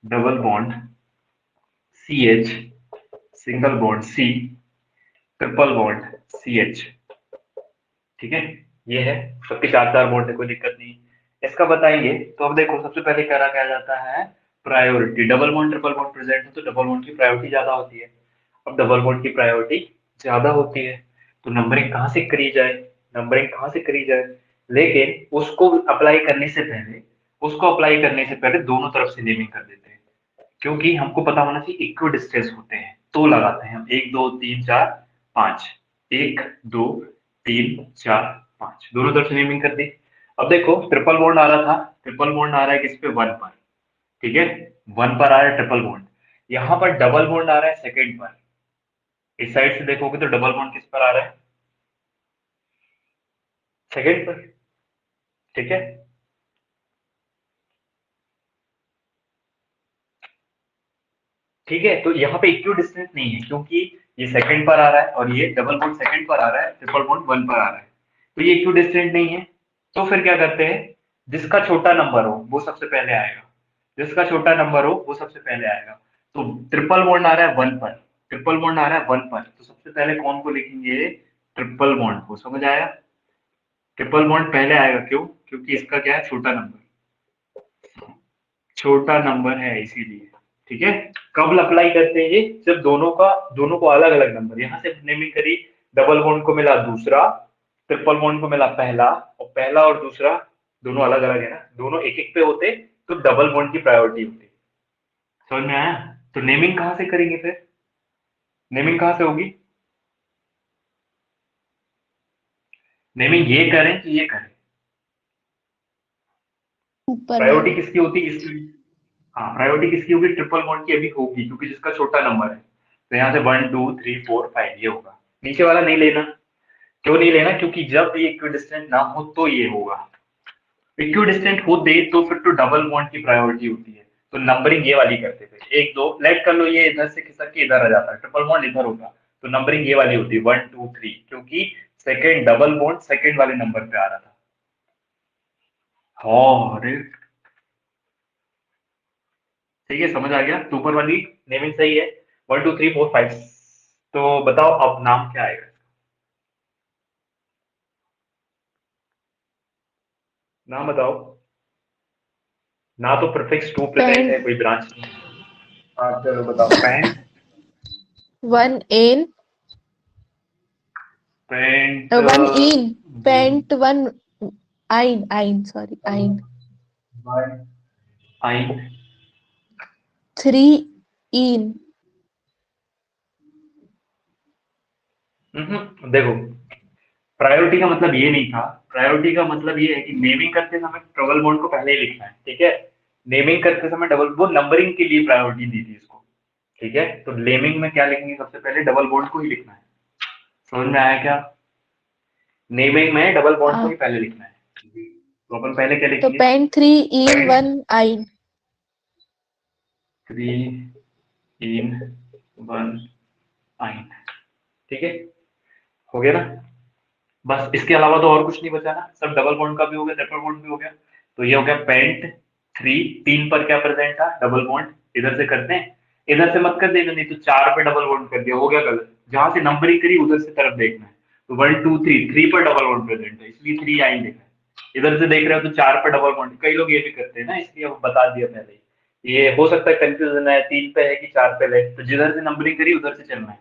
double bond CH, single bond C, triple bond CH, ठीक है। ये है, सबके चार चार बॉन्ड है, कोई दिक्कत नहीं। इसका बताएंगे तो अब देखो सबसे पहले करा क्या जाता है, priority. Double bond triple bond present है तो डबल बॉन्ड की प्रायोरिटी ज्यादा होती है। अब डबल बॉन्ड की प्रायोरिटी ज्यादा होती है तो नंबरिंग कहाँ से करी जाए, नंबरिंग कहाँ से करी जाए। लेकिन उसको अप्लाई करने से पहले दोनों तरफ से नेमिंग कर देते हैं, क्योंकि हमको पता होना चाहिए इक्वल डिस्टेंस होते हैं तो लगाते हैं हम। एक दो तीन चार पांच, एक दो तीन चार पांच, दोनों तरफ से नेमिंग कर दी। अब देखो ट्रिपल बॉन्ड आ रहा था, ट्रिपल बॉन्ड आ रहा है किस पे, वन पर, ठीक है। वन पर आ रहा है ट्रिपल बॉन्ड। यहाँ पर डबल बॉन्ड आ रहा है सेकेंड पर। इस साइड से देखोगे तो डबल बॉन्ड किस पर आ रहा है, सेकेंड पर, ठीक है। ठीक है, तो यहाँ पे इक्वल डिस्टेंस नहीं है क्योंकि ये सेकंड पर आ रहा है और ये डबल बॉन्ड सेकंड पर आ रहा है, ट्रिपल बॉन्ड वन पर आ रहा है, तो ये इक्वल डिस्टेंस नहीं है। तो फिर क्या करते हैं, जिसका छोटा नंबर हो वो सबसे पहले आएगा, जिसका छोटा नंबर हो वो सबसे पहले आएगा। तो ट्रिपल बॉन्ड आ रहा है वन पर, ट्रिपल बॉन्ड आ रहा है वन पर, तो सबसे पहले कौन को लिखेंगे, ट्रिपल बॉन्ड को, समझ आया। ट्रिपल बॉन्ड पहले आएगा, क्यों, क्योंकि इसका क्या है, छोटा नंबर, छोटा नंबर है इसीलिए, ठीक है। कब अप्लाई करते हैं ये, जब दोनों को अलग अलग नंबर, यहाँ से नेमिंग करी, डबल बॉन्ड को मिला दूसरा, ट्रिपल बॉन्ड को मिला पहला, और पहला और दूसरा दोनों अलग अलग है ना, दोनों एक एक पे होते तो डबल बॉन्ड की प्रायोरिटी होती। समझ में आया। तो नेमिंग कहाँ से करेंगे फिर, नेमिंग कहाँ से होगी, नेमिंग ये करें कि ये करें, ऊपर प्रायोरिटी वाला। किसकी होती है इसकी। हाँ, प्रायोरिटी किसकी होगी, ट्रिपल बॉन्ड की अभी होगी क्योंकि जिसका छोटा नंबर है, तो यहाँ से one two three four five ये होगा, नीचे वाला नहीं लेना। क्यों नहीं लेना, क्योंकि जब ये इक्विडिस्टेंट ना हो तो ये होगा, इक्विडिस्टेंट हो दे तो फिर तो डबल बॉन्ड की प्रायोरिटी होती है। तो नंबरिंग ये वाली करते थे, एक दो लेट कर लो, ये इधर से खिसक के इधर आ जाता है, ट्रिपल बॉन्ड इधर होता, तो नंबरिंग ये वाली होती है वन टू थ्री, क्योंकि सेकेंड डबल बॉन्ड सेकेंड वाले नंबर पे आ रहा था। हाँ अरे ठीक है, समझ आ गया, तो ऊपर वाली नेमिंग सही है, one two three four five. तो बताओ अब नाम क्या आएगा, नाम बताओ। ना तो प्रीफिक्स टू प्रेजेंट है, पेंट कोई ब्रांच नहीं है। हाँ चलो बताओ, pent, one en pent, one ene pent one yne yne sorry आइन आइन, थ्री इन देखो प्रायोरिटी का मतलब ये नहीं था, प्रायोरिटी का मतलब ये है कि नेमिंग करते समय डबल बॉन्ड को पहले ही लिखना है, ठीक है। नेमिंग करते समय डबल, वो नंबरिंग के लिए प्रायोरिटी दी थी इसको, ठीक है। तो नेमिंग में क्या लिखेंगे, सबसे पहले डबल बॉन्ड को ही लिखना है। समझ में आया क्या, नेमिंग में डबल बॉन्ड को ही पहले लिखना है, तो अपन पहले क्या तो लिखेंगे, pent three ene pent one yne. Three ene one yne, ठीक है, हो गया ना। बस इसके अलावा तो और कुछ नहीं बचा ना, सब डबल बॉन्ड का भी हो गया, ट्रिपल बॉन्ड भी हो गया। तो ये हो गया पेंट थ्री, तीन पर क्या प्रेजेंट था, डबल बॉन्ड, इधर से करते हैं, इधर से मत कर देना, नहीं तो चार पे डबल बॉन्ड कर दिया, हो गया गलत, जहां से नंबरिंग करी उधर से तरफ देखना है। तो वन टू थ्री, थ्री पर डबल बॉन्ड प्रेजेंट है इसलिए थ्री आइन देखा है, इधर से देख रहे हो तो चार पर डबल बॉन्ड, कई लोग ये भी करते हैं ना, इसलिए अब बता दिया पहले ही। ये हो सकता है कंफ्यूजन है, तीन पे है कि चार पे है, तो जिधर से नंबरिंग करी उधर से चलना है,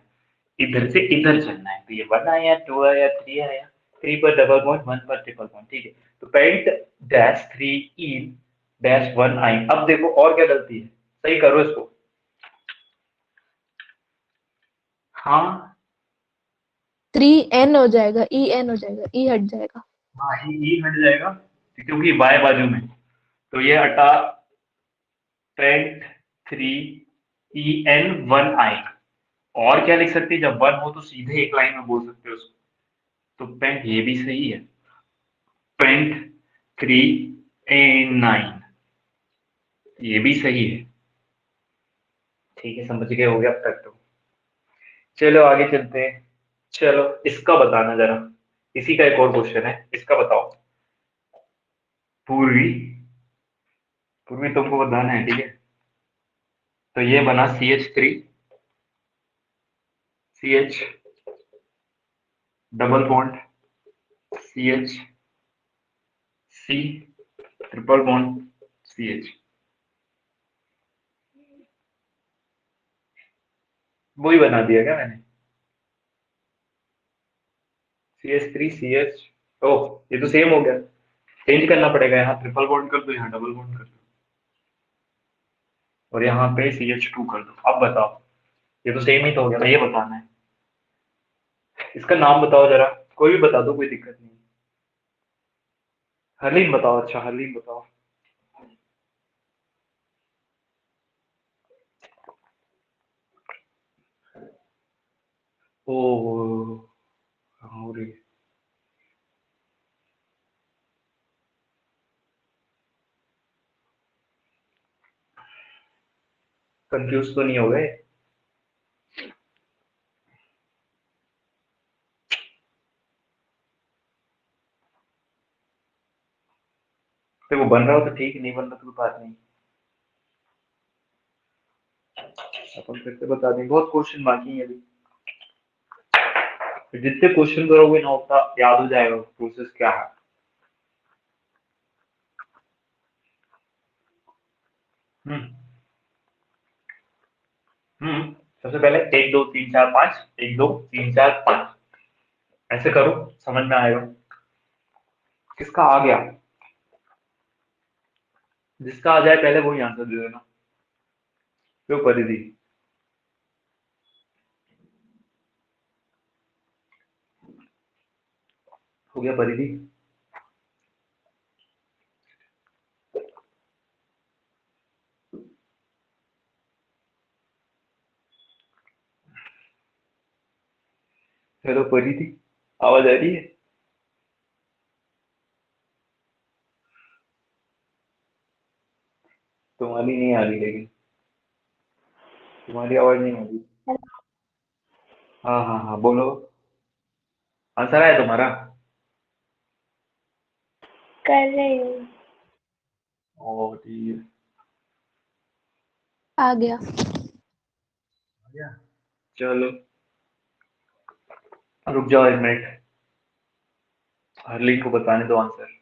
इधर से इधर चलना है, तो ये वन आया, टू आया, थ्री आया, थ्री पर डबल बॉन्ड, वन पर ट्रिपल बॉन्ड, ठीक है। तो pent dash three en dash one yne. अब देखो और क्या गलती है, सही करो इसको। हाँ, थ्री एन हो जाएगा, ई एन हो जाएगा, ई हट जाएगा। हाँ ये हट जाएगा क्योंकि बाएं बाजू में, तो ये हटा, pent three E N one yne. और क्या लिख सकते हैं, जब वन हो तो सीधे एक लाइन में बोल सकते हो उसको, तो पेंट ये भी सही है, पेंट थ्री ए नाइन, ये भी सही है, ठीक है, समझ गए हो गया अब तक तो। चलो आगे चलते हैं, चलो इसका बताना जरा, इसी का एक और क्वेश्चन है, इसका बताओ। पूर्वी, पूर्वी तुमको बताना है, ठीक है। तो ये बना CH3, CH double bond, CH, C triple bond, CH। वही बना दिया क्या मैंने? CH3 CH। ओह, ये तो सेम हो गया। चेंज करना पड़ेगा, यहाँ ट्रिपल बॉन्ड कर दो, यहाँ डबल बॉन्ड कर दो, और यहाँ पे CH2 कर दो। अब बताओ, ये तो सेम ही तो हो गया, ये बताना है। इसका नाम बताओ जरा, कोई भी बता दो, कोई दिक्कत नहीं। हर्लीन बताओ, अच्छा हर्लीन बताओ। ओ, हाँ, अरे, कंफ्यूज तो नहीं हो गए? तो वो बन रहा हो तो ठीक, नहीं बन रहा तो कोई बात नहीं, अपन फिर से बता देंगे। बहुत क्वेश्चन बाकी है अभी, तो जितने क्वेश्चन करोगे ना उतना याद हो जाएगा प्रोसेस क्या है। हम्म। सबसे पहले 1 2 3 4 5, 1 2 3 4 5, ऐसे करो, समझ में आएगा। किसका आ गया? जिसका आ जाए पहले वही आंसर दे देना। क्यों परिधि? हो गया परिधि? हेलो परिधि, आवाज आ रही है? तुम्हारी नहीं आ रही, लेकिन तुम्हारी आवाज नहीं आ रही। हाँ हाँ हाँ, बोलो। आंसर आया तुम्हारा? कर रही हूँ। ओ ठीक है। आ गया। आ गया? चलो, रुक जाओ 1 मिनट, हरलीन को बताने दो आंसर।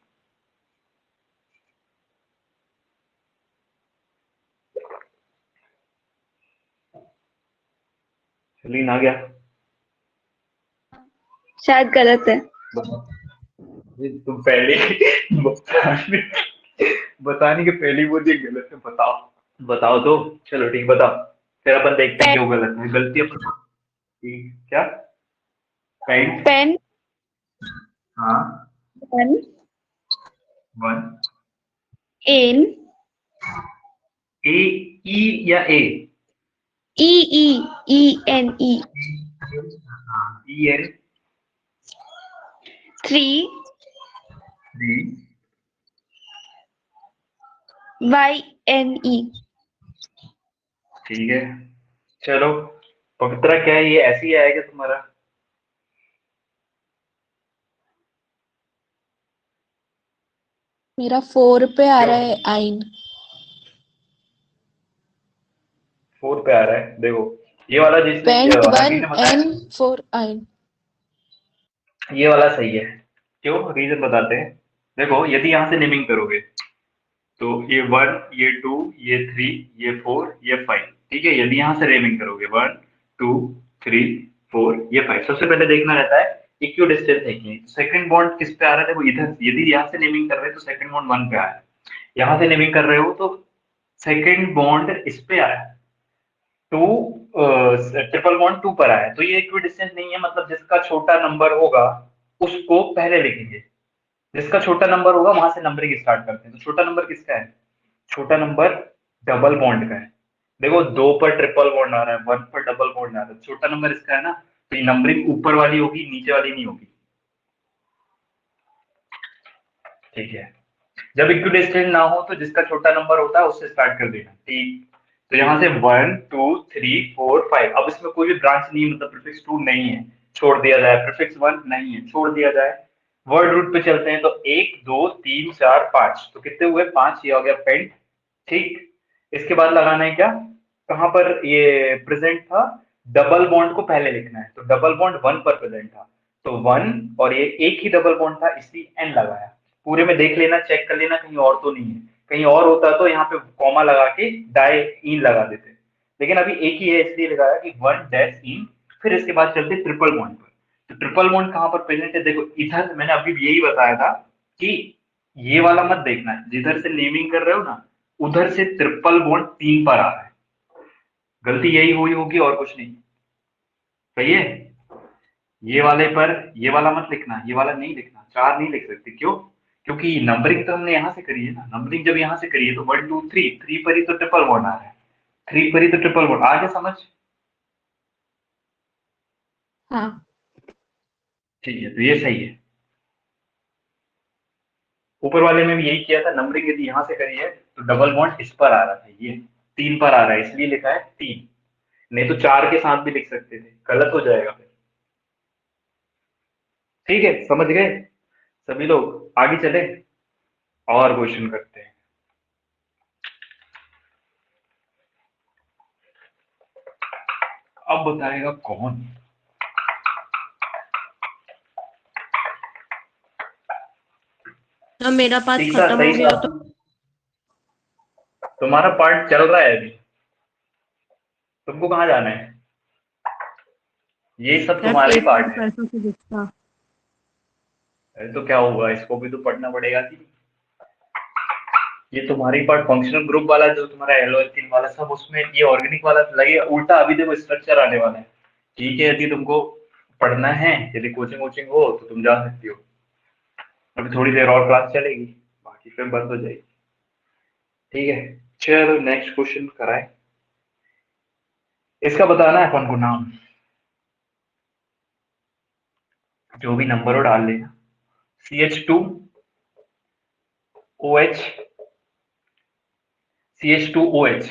हरलीन आ गया? शायद गलत है। ये तुम पहले बताने बताने के पहले ही वो जो गलत है, बताओ। बताओ तो। चलो ठीक, बताओ। फिर अपन देखते हैं पेन। क्यों गलत है, गलती अपन क्या? पेंट। पेन। हाँ। One. One. N. A, E या A? E. E. E N E. E N. Three. Three. Y N E. ठीक है। चलो, पवित्रा क्या है, ये ऐसे ही आएगा तुम्हारा? मेरा 4 पे आ क्यों रहा है आइन। 4 पे आ रहा है? देखो, ये वाला जिसने पेंट हरली 1 ने एन बताया, 4 आइन। ये वाला सही है। क्यों, रीजन बताते हैं। देखो, यदि यहाँ से नेमिंग करोगे तो ये 1, ये 2, ये 3, ये 4, ये 5, ठीक है। यदि यहाँ से नेमिंग करोगे 1 2 3 4, ये 5, सबसे पहले देखना रहता है इक्वी डिस्टेंस है कि सेकंड बॉन्ड किस पे आ रहा है। देखो इधर, यदि यहाँ से नेमिंग कर रहे हैं तो सेकंड बॉन्ड 1 पे आ रहा है, यहाँ से नेमिंग कर रहे हो तो सेकंड बॉन्ड इस पे आ रहा है, टू ट्रिपल बॉन्ड 2 पर आया है, तो ये इक्वी डिस्टेंस नहीं है। मतलब जिसका छोटा नंबर होगा उसको पहले लिखेंगे, जिसका छोटा नंबर होगा वहां से नंबरिंग स्टार्ट करते हैं। तो छोटा नंबर किसका है? छोटा नंबर डबल बॉन्ड का है। देखो, 2 पर ट्रिपल बॉन्ड आ रहा है, 1 पर डबल बॉन्ड आ रहा है, छोटा नंबर इसका है ना, तो ये नंबरिंग ऊपर वाली होगी, नीचे वाली नहीं होगी, ठीक है। जब इक्विडिस्टेंट ना हो तो जिसका छोटा नंबर होता है उससे स्टार्ट कर देना, ठीक। तो यहाँ से 1 2 3 4 5, अब इसमें कोई भी ब्रांच नहीं है, मतलब प्रीफिक्स 2 नहीं है, छोड़ दिया जाए, प्रीफिक्स वन नहीं है, छोड़ दिया जाए। वर्ड रूट पे चलते हैं तो 1 2 3 4 5, तो कितने हुए 5, ये हो गया पेंट। ठीक, इसके बाद लगाना है क्या, कहां पर ये प्रेजेंट था, डबल बॉन्ड को पहले लिखना है, तो डबल बॉन्ड 1 पर प्रेजेंट था, तो 1, और ये एक ही डबल बॉन्ड था इसलिए एन लगाया। पूरे में देख लेना, चेक कर लेना कहीं और तो नहीं है, कहीं और होता तो यहाँ पे कॉमा लगा के डाई इन लगा देते, लेकिन अभी एक ही है इसलिए लगाया कि 1 - इन। फिर इसके बाद चलते ट्रिपल बॉन्ड पर, तो ट्रिपल बॉन्ड कहां पर प्रेजेंट है, देखो इधर मैंने अभी भी यही बताया था कि ये वाला मत देखना है, जिधर से नेमिंग कर रहे हो ना उधर से ट्रिपल बॉन्ड 3 पर आ रहा है, गलती यही हुई होगी और कुछ नहीं। सही है, ये वाले पर ये वाला मत लिखना, ये वाला नहीं लिखना, 4 नहीं लिख सकते, क्यों, क्योंकि नंबरिंग तो हमने यहाँ से करी है ना, नंबरिंग जब यहाँ से करी है तो 1 2 3, 3 पर ही तो ट्रिपल बॉन्ड आ रहा है, 3 पर ही तो ट्रिपल बॉन्ड आ गया समझ। हाँ। ठीक है, तो ये सही है। ऊपर वाले में भी यही किया था, नंबरिंग यदि यहाँ से करी है तो डबल बॉन्ड इस पर आ रहा था, ये 3 पर आ रहा है इसलिए लिखा है 3, नहीं तो 4 के साथ भी लिख सकते थे, गलत हो जाएगा फिर। ठीक है, समझ गए सभी लोग, आगे चले और क्वेश्चन करते हैं। अब बताएगा कौन, तो मेरा पास तीसरा खत्म सही हो गया था, तो तुम्हारा पार्ट चल रहा है अभी, तुमको कहाँ जाना है, ये सब यार तुम्हारा ही पेपर पार्ट है। पैसों से दिखता। अरे तो क्या हुआ, इसको भी तो पढ़ना पड़ेगा कि, ये तुम्हारी पार्ट फंक्शनल ग्रुप वाला जो तुम्हारा एलोएल्किन वाला सब उसमें, ये ऑर्गेनिक वाला लगेगा उल्टा, अभी देखो स्ट्रक्चर आने वाला है। ठीक है, यदि तुमको पढ़ना है, यदि कोचिंग वोचिंग हो तो तुम जा सकती हो, अभी थोड़ी देर और क्लास चलेगी, बाकी फिर बंद हो जाएगी। ठीक है, चलो नेक्स्ट क्वेश्चन कराए, इसका बताना है अपन को नाम, जो भी नंबर हो डाल लेना, CH2OH, CH2OH,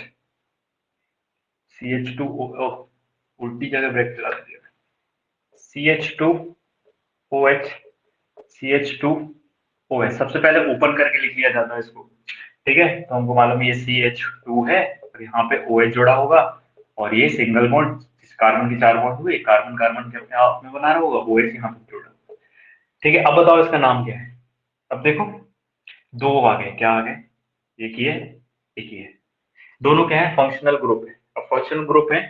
CH2O, उल्टी जगह ब्रेक चला दिया, CH2OH, CH2OH, सबसे पहले ओपन करके लिख लिया जाता है इसको। ठीक है, तो हमको मालूम है ये CH2 है और यहाँ पे OH जोड़ा होगा, और ये सिंगल बॉन्ड, कार्बन की 4 बॉन्ड हुए, कार्बन कार्बन के अपने आप में बना रहा होगा, OH यहाँ पे जोड़ा। ठीक है, अब बताओ इसका नाम क्या है। अब देखो दो आ गए, क्या आ गए, एक ही है, एक ही है, दोनों क्या है, फंक्शनल ग्रुप है। अब फंक्शनल ग्रुप है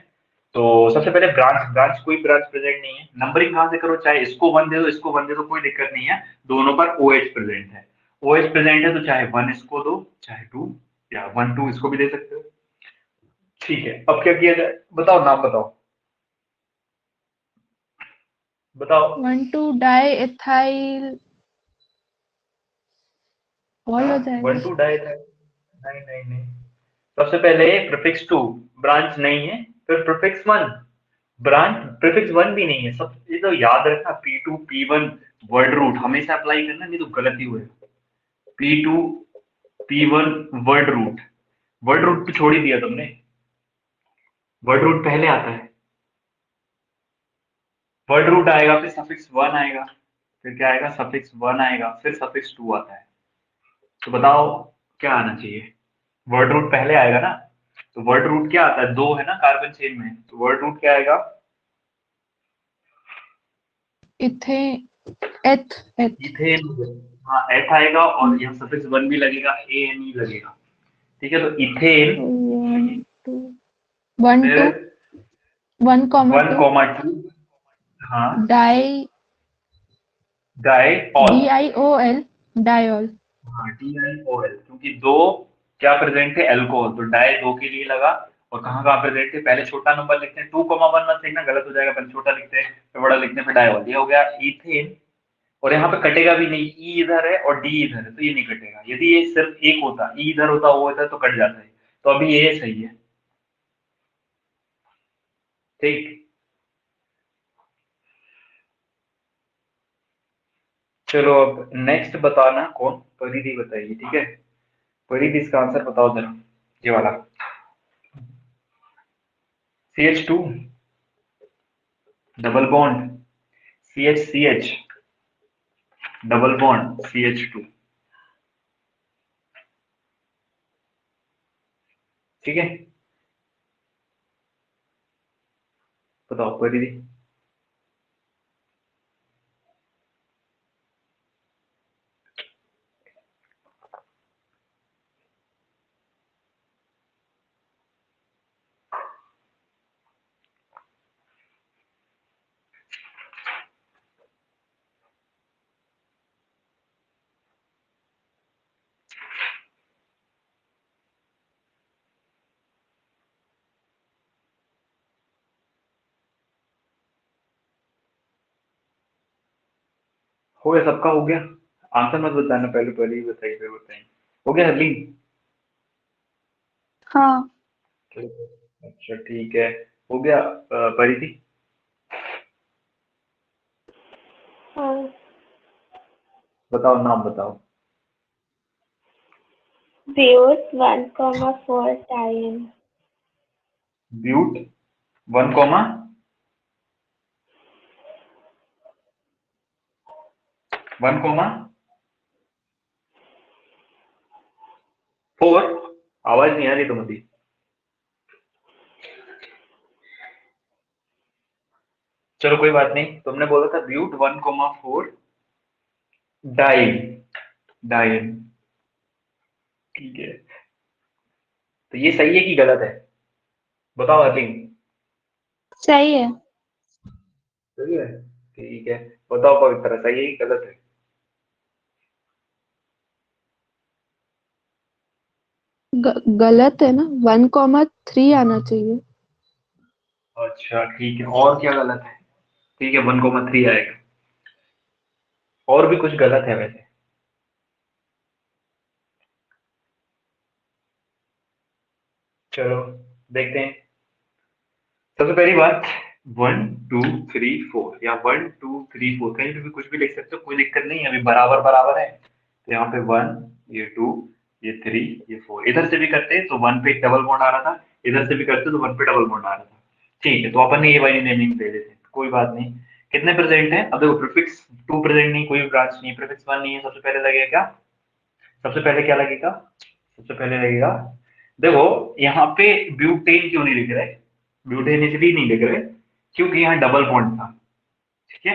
तो सबसे पहले ब्रांच, कोई ब्रांच प्रेजेंट नहीं है, नंबरिंग कहां से करो, चाहे इसको 1 दे दो इसको 1 दे दो, कोई दिक्कत नहीं है, दोनों पर OH प्रेजेंट है। OH प्रेजेंट है तो चाहे 1 इसको दो, चाहे 2, या 1 2 इसको भी दे सकते हो। ठीक है, अब क्या किया जाए, बताओ नाम बताओ, बताओ। 1 2 डाई एथाइल ऑल हो जाएगा। 1 2 डाई, नहीं नहीं नहीं, सबसे पहले प्रीफिक्स 2, ब्रांच नहीं है, फिर प्रीफिक्स 1, ब्रांच, प्रीफिक्स 1 भी नहीं है, सब ये तो याद रखना, P2 P1 वर्ड रूट हमेशा अप्लाई करना, नहीं तो गलती होएगा। P2 P1 word root, word root तो छोड़ ही दिया तुमने, वर्ड रूट पहले आता है, वर्ड रूट आएगा, फिर सफिक्स 1 आएगा, फिर क्या आएगा, सफिक्स 1 आएगा, फिर सफिक्स 2 आता है, तो बताओ क्या आना चाहिए, वर्ड रूट पहले आएगा ना, तो वर्ड रूट क्या आता है, 2 है ना कार्बन चेन में, तो वर्ड रूट क्या आएगा, इथे एथ एथ इथेन, हाँ एथ आएगा, और यहाँ सफिक्स 1 भी लगेगा, ANE लगेगा। ठीक है, तो इथेन, 1 2 फिर 1 1 2 2, हाँ, डाई डाइऑल, DIOL डायोल। हाँ DIOL, क्योंकि दो क्या प्रेजेंट थे, एल्कोहल, तो डाई 2 के लिए लगा, और कहाँ कहाँ प्रेजेंट थे, पहले छोटा नंबर लिखते हैं, 2 1 मत लिखना, गलत हो जाएगा, पहले छोटा लिखते हैं फिर बड़ा लिखते हैं, फिर डाइऑल, ये हो गया इथेन, और यहाँ पे कटेगा भी नहीं, ई इधर है और डी इधर है तो ये नहीं कटेगा, यदि ये सिर्फ एक होता, ई इधर होता, वो होता तो कट जाता है, तो अभी ये सही है। ठीक, चलो अब नेक्स्ट बताना कौन, परिधि बताइए, ठीक है, परिधि इसका आंसर बताओ जरा, ये वाला CH2 double bond CH double bond CH2। ठीक है, बताओ कोई दीदी। हो गया, सबका हो गया। आंसर मत बताना, पहले पहले ही बताइए, फिर बताइए। हो गया हरलीन? हाँ। अच्छा ठीक है, हो गया। परिधि? हाँ। बताओ, नाम बताओ। But 1,4 time. But 1 comma 4। आवाज नहीं आ रही तुम्हारी। चलो कोई बात नहीं, तुमने बोला था ब्यूट 1,4 डाइन। डाइन, ठीक है। तो ये सही है कि गलत है? बताओ हरलीन। सही है। सही है, ठीक है। बताओ पवित्र, सही है कि गलत है? गलत है ना, 1,3 आना चाहिए। अच्छा ठीक है, और क्या गलत है? ठीक है, 1,3 आएगा। और भी कुछ गलत है वैसे। चलो देखते हैं। सबसे पहली बात, 1 2 3 4 या 1 2 3 4 कहीं पे भी कुछ भी लिख सकते हो, कोई दिक्कत नहीं है। अभी बराबर बराबर है, तो यहाँ पे 1, ये 2, ये 3, ये 4। इधर से भी करते हैं तो 1 पे डबल बॉन्ड आ रहा था, इधर से भी करते तो 1 पे डबल बॉन्ड आ रहा था। ठीक है, तो अपन ने ये वाली नेमिंग दे देते हैं, कोई बात नहीं। कितने प्रेजेंट है? अब देखो, प्रीफिक्स 2 प्रेजेंट नहीं, कोई ब्रांच नहीं, प्रीफिक्स 1 नहीं है। सबसे पहले लगेगा क्या? सबसे पहले क्या लगेगा? सबसे पहले लगेगा, देखो यहाँ पे ब्यूटेन क्यों नहीं लिख रहे? ब्यूटेन इसलिए नहीं लिख रहे क्योंकि यहाँ डबल बॉन्ड था। ठीक है,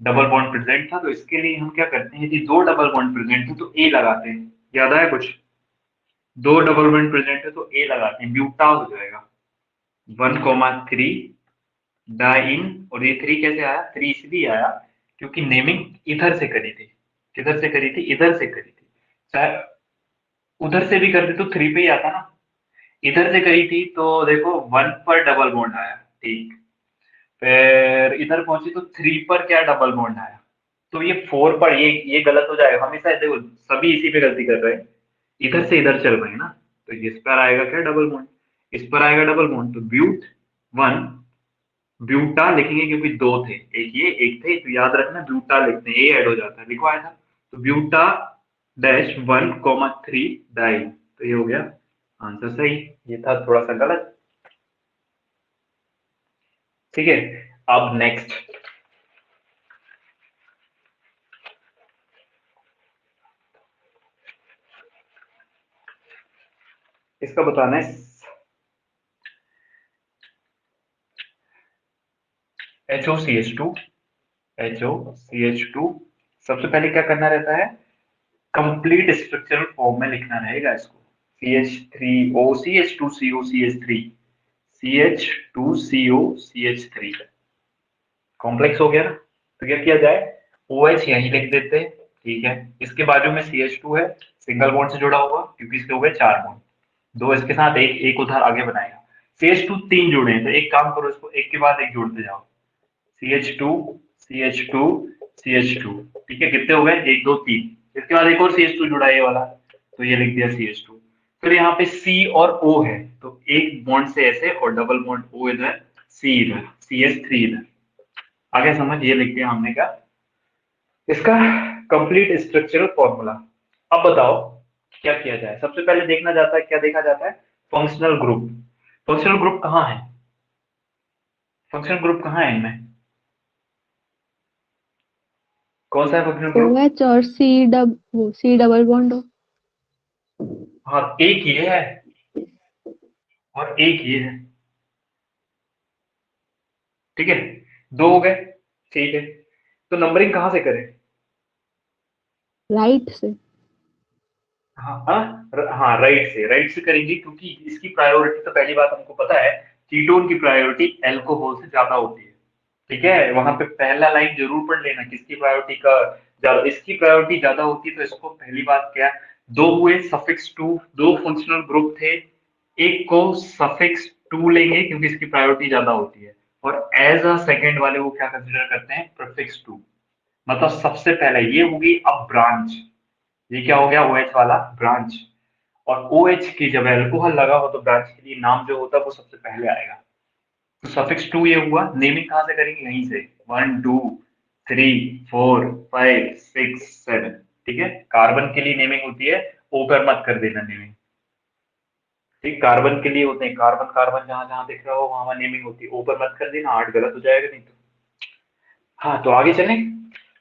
डबल बॉन्ड प्रेजेंट था, तो इसके लिए हम क्या करते हैं कि दो डबल बॉन्ड प्रेजेंट है तो ए लगाते हैं। याद आया कुछ? दो डबल बॉन्ड प्रेजेंट है तो ए लगाते हैं, ब्यूटा हो जाएगा। 1,3 डाइन। और ये 3 कैसे आया? 3 इसलिए आया क्योंकि नेमिंग इधर से करी थी। किधर से करी थी? इधर से करी थी। चाहे उधर से भी करते तो 3 पे ही आता ना। इधर से करी थी तो देखो 1 पर डबल बॉन्ड आया, ठीक। फिर इधर पहुंची तो 3 पर क्या डबल बॉन्ड आया, तो ये 4 पर, ये गलत हो जाएगा। हमेशा देखो सभी इसी पे गलती कर रहे हैं, इधर से इधर चल रहे हैं ना। तो इस पर आएगा क्या? Double bond. इस पर आएगा डबल बॉन्ड, तो ब्यूट 1, ब्यूटा लिखेंगे क्योंकि दो थे, एक ये एक थे, तो याद रखना ब्यूटा लिखते हैं, ए ऐड हो जाता है, लिखो आया था। तो ब्यूटा डैश 1,3 डाई, तो ये हो गया आंसर सही। ये था थोड़ा सा गलत। ठीक है, अब नेक्स्ट। इसका बताना है, HOCH2, HOCH2। सबसे पहले क्या करना रहता है? कंप्लीट स्ट्रक्चरल फॉर्म में लिखना रहेगा इसको। CH3OCH2COCH3, CH2COCH3। कॉम्प्लेक्स हो गया ना, तो क्या किया जाए? OH यहीं लिख देते हैं, ठीक है। इसके बाजू में CH2 है, सिंगल बॉन्ड से जुड़ा हुआ, क्योंकि इसके हो गए 4 बॉन्ड। दो इसके साथ, एक एक उधर आगे बनाएगा। CH2 3 जुड़े हैं, तो एक काम करो, इसको एक के बाद एक जोड़ते जाओ। CH2, CH2, CH2। ठीक है, कितने हो गए? 1 2 3। इसके बाद एक और CH2 जुड़ा है, ये वाला, तो ये लिख दिया CH2। फिर यहाँ पे C और O है, तो एक बॉन्ड से ऐसे और डबल बॉन्ड O इधर, C इधर, CH3 इधर। आगे समझ, ये लिख दिया हमने क्या? इसका कंप्लीट स्ट्रक्चरल फॉर्मूला। अब बताओ क्या किया जाए? सबसे पहले देखना जाता है, क्या देखा जाता है? Functional group. फंक्शनल ग्रुप कहाँ है? फंक्शनल ग्रुप कहाँ है इनमें? कौन सा है फंक्शनल ग्रुप? OH और C डबल बॉन्ड हो। हाँ, एक ये है और एक ये है। ठीक है, दो हो गए। ठीक है, तो नंबरिंग कहाँ से करें? राइट से। हाँ हाँ, हाँ, राइट से करेंगे, क्योंकि इसकी प्रायोरिटी तो पहली बात हमको पता है, कीटोन की प्रायोरिटी अल्कोहल से ज्यादा होती है। ठीक है, वहां पे पहला लाइन जरूर पढ़ लेना, किसकी प्रायोरिटी का ज्यादा, इसकी प्रायोरिटी ज्यादा होती है। तो इसको पहली बात क्या, दो हुए सफिक्स टू, दो फंक्शनल ग्रुप थे, एक को सफिक्स टू लेंगे क्योंकि इसकी प्रायोरिटी ज्यादा होती है, और एज अ सेकेंड वाले को क्या कंसिडर करते हैं, प्रीफिक्स टू। मतलब सबसे पहले ये होगी अब ब्रांच, ये क्या हो गया, OH वाला ब्रांच। और OH की जब एल्कोहल लगा हो तो ब्रांच के लिए नाम जो होता है वो सबसे पहले आएगा। तो सफिक्स टू ये हुआ, नेमिंग कहाँ से करेंगे, यहीं से, 1 2 3 4 5 6 7। ठीक है, कार्बन के लिए नेमिंग होती है, ओ पर मत कर देना नेमिंग। ठीक, कार्बन के लिए होते हैं, कार्बन कार्बन जहां जहां दिख रहा हो वहां वहां नेमिंग होती है, ओ पर मत कर देना, आर्ट गलत हो जाएगा नहीं तो। हाँ, तो आगे चलें।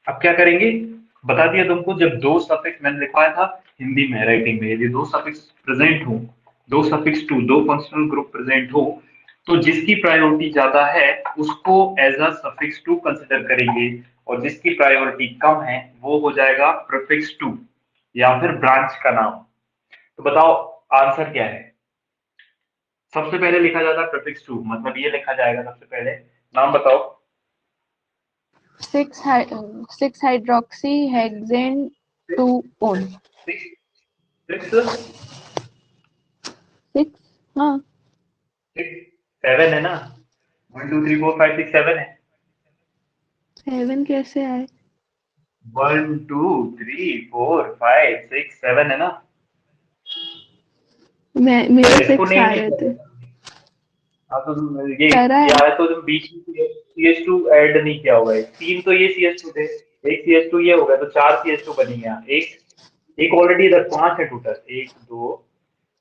अब क्या करेंगे, बता दिया तुमको, जब दो सफिक्स मैंने लिखवाया था हिंदी में राइटिंग में, यदि दो सफिक्स प्रेजेंट हो, दो सफिक्स टू, दो फंक्शनल ग्रुप प्रेजेंट हो, तो जिसकी प्रायोरिटी ज्यादा है उसको as a suffix to consider करेंगे, और जिसकी प्रायोरिटी कम है वो हो जाएगा प्रीफिक्स टू या फिर ब्रांच का नाम। तो बताओ आंसर क्या है। सबसे पहले लिखा जाता है प्रीफिक्स टू, मतलब ये लिखा जाएगा सबसे पहले, नाम बताओ। 6 हाइड्रोक्सी हेक्सेन 2 ओन। सिक्स, 6। हाँ। सिक्स, सेवन है ना, 1 2 3 4 5 6 7 है। 7 कैसे आए? 1 2 3 4 5 6 7 है ना। मेरे इसको 6 नेम आ नहीं रहे किया। थे। हाँ, तो ये करा है। या तो तुम बीच में CH2 ऐड नहीं किया होगा, तीन तो ये CH2 थे, एक CH2 ये हो गया, तो चार CH2 बनी गया, एक एक ऑलरेडी इधर पांच है टोटल, 1 2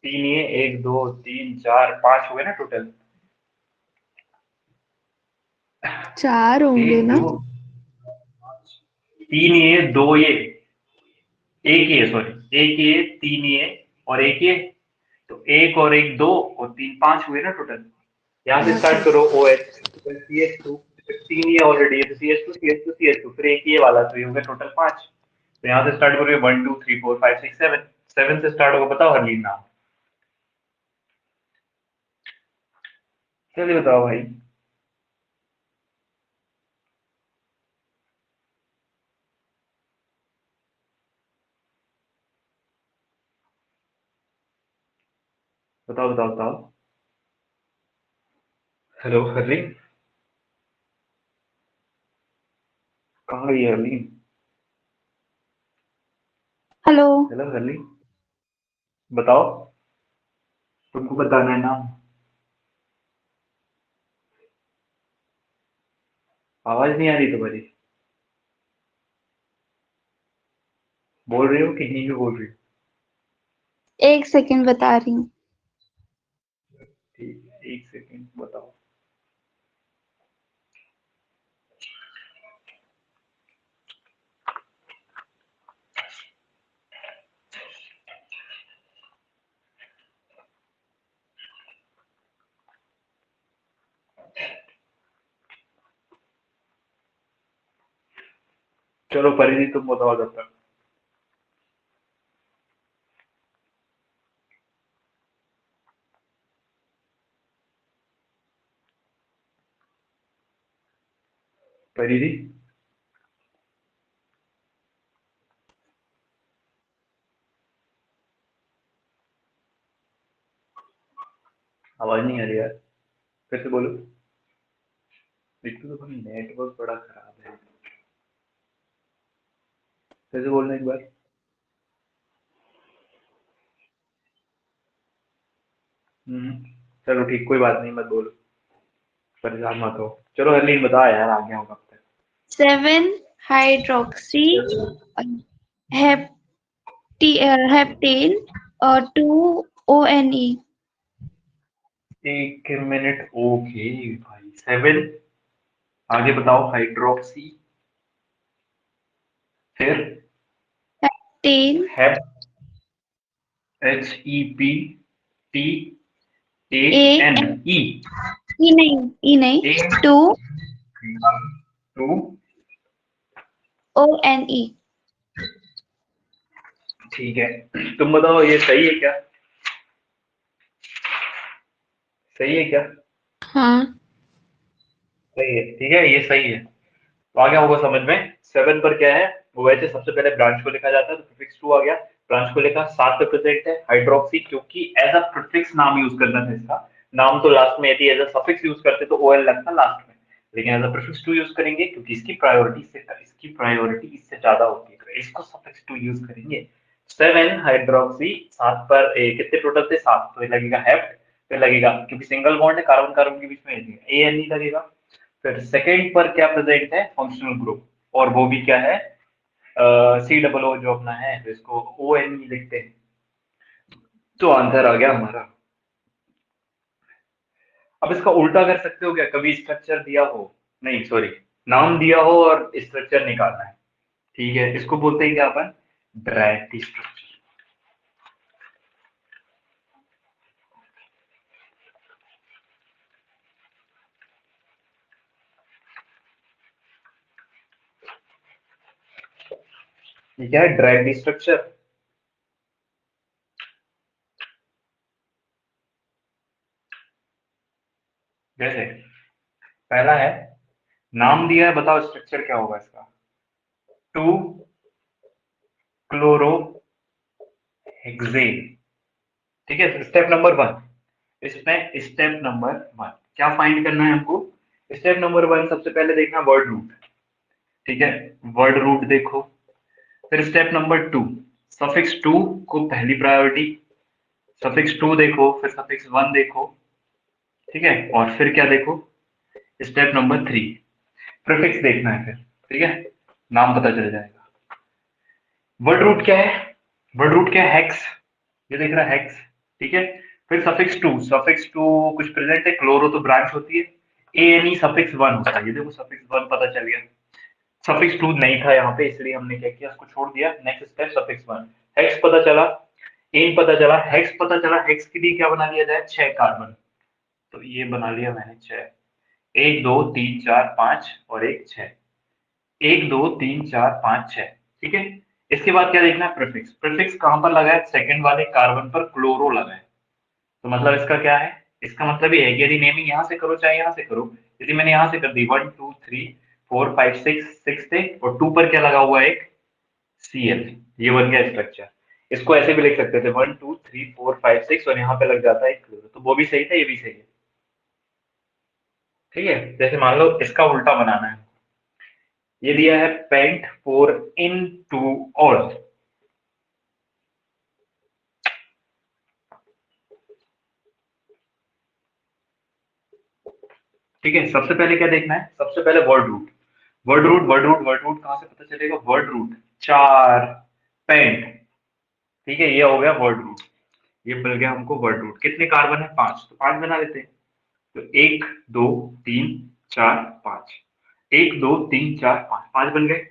3, ये 1 2 3 4 5 हो गए ना टोटल। 4 होंगे एक ना? दो तीन, ये दो, ये एक ये, सॉरी, एक ये, तीन ये और एक ये, तो एक और एक दो और तीन, पांच हुए ना टोटल। यहाँ से हाँ स्टार्ट ठीक। करो, OH, CH2, तीन ये ऑलरेडी है, तो CH2 फिर एक ये वाला, तो ये हो गया टोटल पांच। तो यहाँ से स्टार्ट करोगे 1 2 3 4 5 6 7, 7 से स्टार्ट होगा, बताओ हरलीन नाम। चलिए बताओ भाई। बताओ बताओ बताओ। हेलो हरलीन, कहाँ गई है हरलीन? हेलो। हेलो हरलीन, बताओ, तुमको बताना है नाम। आवाज नहीं आ रही तुम्हारी, बोल रही हो कि नहीं भी बोल रही हो? 1 सेकेंड बता रही हूँ। ठीक है, 1 सेकेंड बताओ। चलो परिधि तुम बताओ जब तक। परिधि, आवाज नहीं आ रही यार, फिर से बोलो। एक तो नेटवर्क बड़ा खराब है, फिर से बोलना एक बार। चलो ठीक, कोई बात नहीं, मत बोलो, परेशान मत हो। चलो हरलीन बता यार, आ गया होगा अब तक। 7 हाइड्रोक्सी हेप्टेन और 2 ONE। एक मिनट, ओके भाई, 7, आगे बताओ, हाइड्रोक्सी फिर हेप्टेन हेप ए HEPTANE ई नहीं ए 2 टू ONE ठीक है। तुम बताओ ये सही है क्या? सही है क्या? हाँ। सही है, ठीक है, ये सही है। तो आ गया होगा समझ में। 7 पर क्या है? वो वैसे सबसे पहले ब्रांच को लिखा जाता है, तो प्रीफिक्स 2 आ गया। ब्रांच को लिखा। 7 पे प्रेजेंट है हाइड्रोक्सी, क्योंकि एज अ प्रीफिक्स नाम यूज करना था इसका। नाम तो लास्ट में यदि एज अ सफिक्स यूज करते तो OL लगता लास्ट में, लेकिन एज अ प्रीफिक्स 2 यूज करेंगे क्योंकि इसकी प्रायोरिटी इससे ज्यादा होती है, तो इसको सफिक्स 2 यूज करेंगे। 7 हाइड्रोक्सी। 7 पर कितने टोटल थे? 7, तो ये लगेगा हेप्ट। फिर लगेगा, क्योंकि सिंगल बॉन्ड है कार्बन कार्बन के बीच में, ANE लगेगा। फिर सेकेंड पर क्या प्रेजेंट है? फंक्शनल ग्रुप, और वो भी क्या है? COO जो अपना है, तो इसको ONE लिखते हैं। तो आंसर आ गया हमारा। अब इसका उल्टा कर सकते हो क्या? कभी स्ट्रक्चर दिया हो, नहीं सॉरी, नाम दिया हो और स्ट्रक्चर निकालना है, ठीक है, इसको बोलते हैं क्या अपन? Directly structure. ये क्या है? Directly structure. जैसे पहला है, नाम दिया है, बताओ स्ट्रक्चर क्या होगा इसका? 2 क्लोरो हेक्सेन। ठीक है, स्टेप नंबर 1। इसमें स्टेप नंबर 1 क्या फाइंड करना है हमको? स्टेप नंबर 1 सबसे पहले देखना वर्ड रूट। ठीक है, वर्ड रूट देखो। फिर स्टेप नंबर 2, सफिक्स 2 को पहली प्रायोरिटी, सफिक्स 2 देखो, फिर सफिक्स 1 देखो। ठीक है, और फिर क्या देखो? स्टेप नंबर 3, प्रीफिक्स देखना है फिर। ठीक है, नाम पता चल जाएगा। वर्ड रूट क्या है? वर्ड रूट क्या है? हेक्स। ये देख रहा है, हेक्स। ठीक है, फिर सफिक्स 2, सफिक्स 2 कुछ प्रेजेंट है, क्लोरो तो ब्रांच होती है। ANE सफिक्स 1 होता है, ये देखो सफिक्स 1 पता चल गया। सफिक्स 2 नहीं था यहाँ पे, इसलिए हमने क्या किया, उसको छोड़ दिया। Next step suffix 1। हेक्स पता चला, एन पता चला, हेक्स पता चला। हेक्स के लिए क्या बना लिया जाए? 6 कार्बन। तो ये बना लिया मैंने 6। 1 2 3 4 5 और एक 6। 1 2 3 4 5 6। ठीक है, इसके बाद क्या देखना है? प्रीफिक्स। प्रीफिक्स कहां पर लगा है? सेकंड वाले कार्बन पर क्लोरो लगा है। तो मतलब इसका क्या है? इसका मतलब ये है कि यदि नेमिंग यहाँ से करो चाहे यहाँ से करो, यदि मैंने यहाँ से कर दी 1 2 3 4 5 6, 6 थे और 2 पर क्या लगा हुआ है? एक Cl। ये बन गया स्ट्रक्चर। इसको ऐसे भी लिख सकते थे 1 2 3 4 5 6 और यहाँ पे लग जाता है एक क्लोरो, तो वो भी सही था, ये भी सही है। ठीक है, जैसे मान लो इसका उल्टा बनाना है। ये दिया है पेंट 4 इन टू ऑल। ठीक है, सबसे पहले क्या देखना है? सबसे पहले वर्ड रूट। वर्ड रूट कहां से पता चलेगा? Word root 4 pent. ठीक है, ये हो गया वर्ड रूट। ये मिल गया हमको वर्ड रूट। कितने कार्बन है? 5, तो 5 बना लेते हैं। तो 1 2 3 4 5, 1 2 3 4 5, 5 बन गए।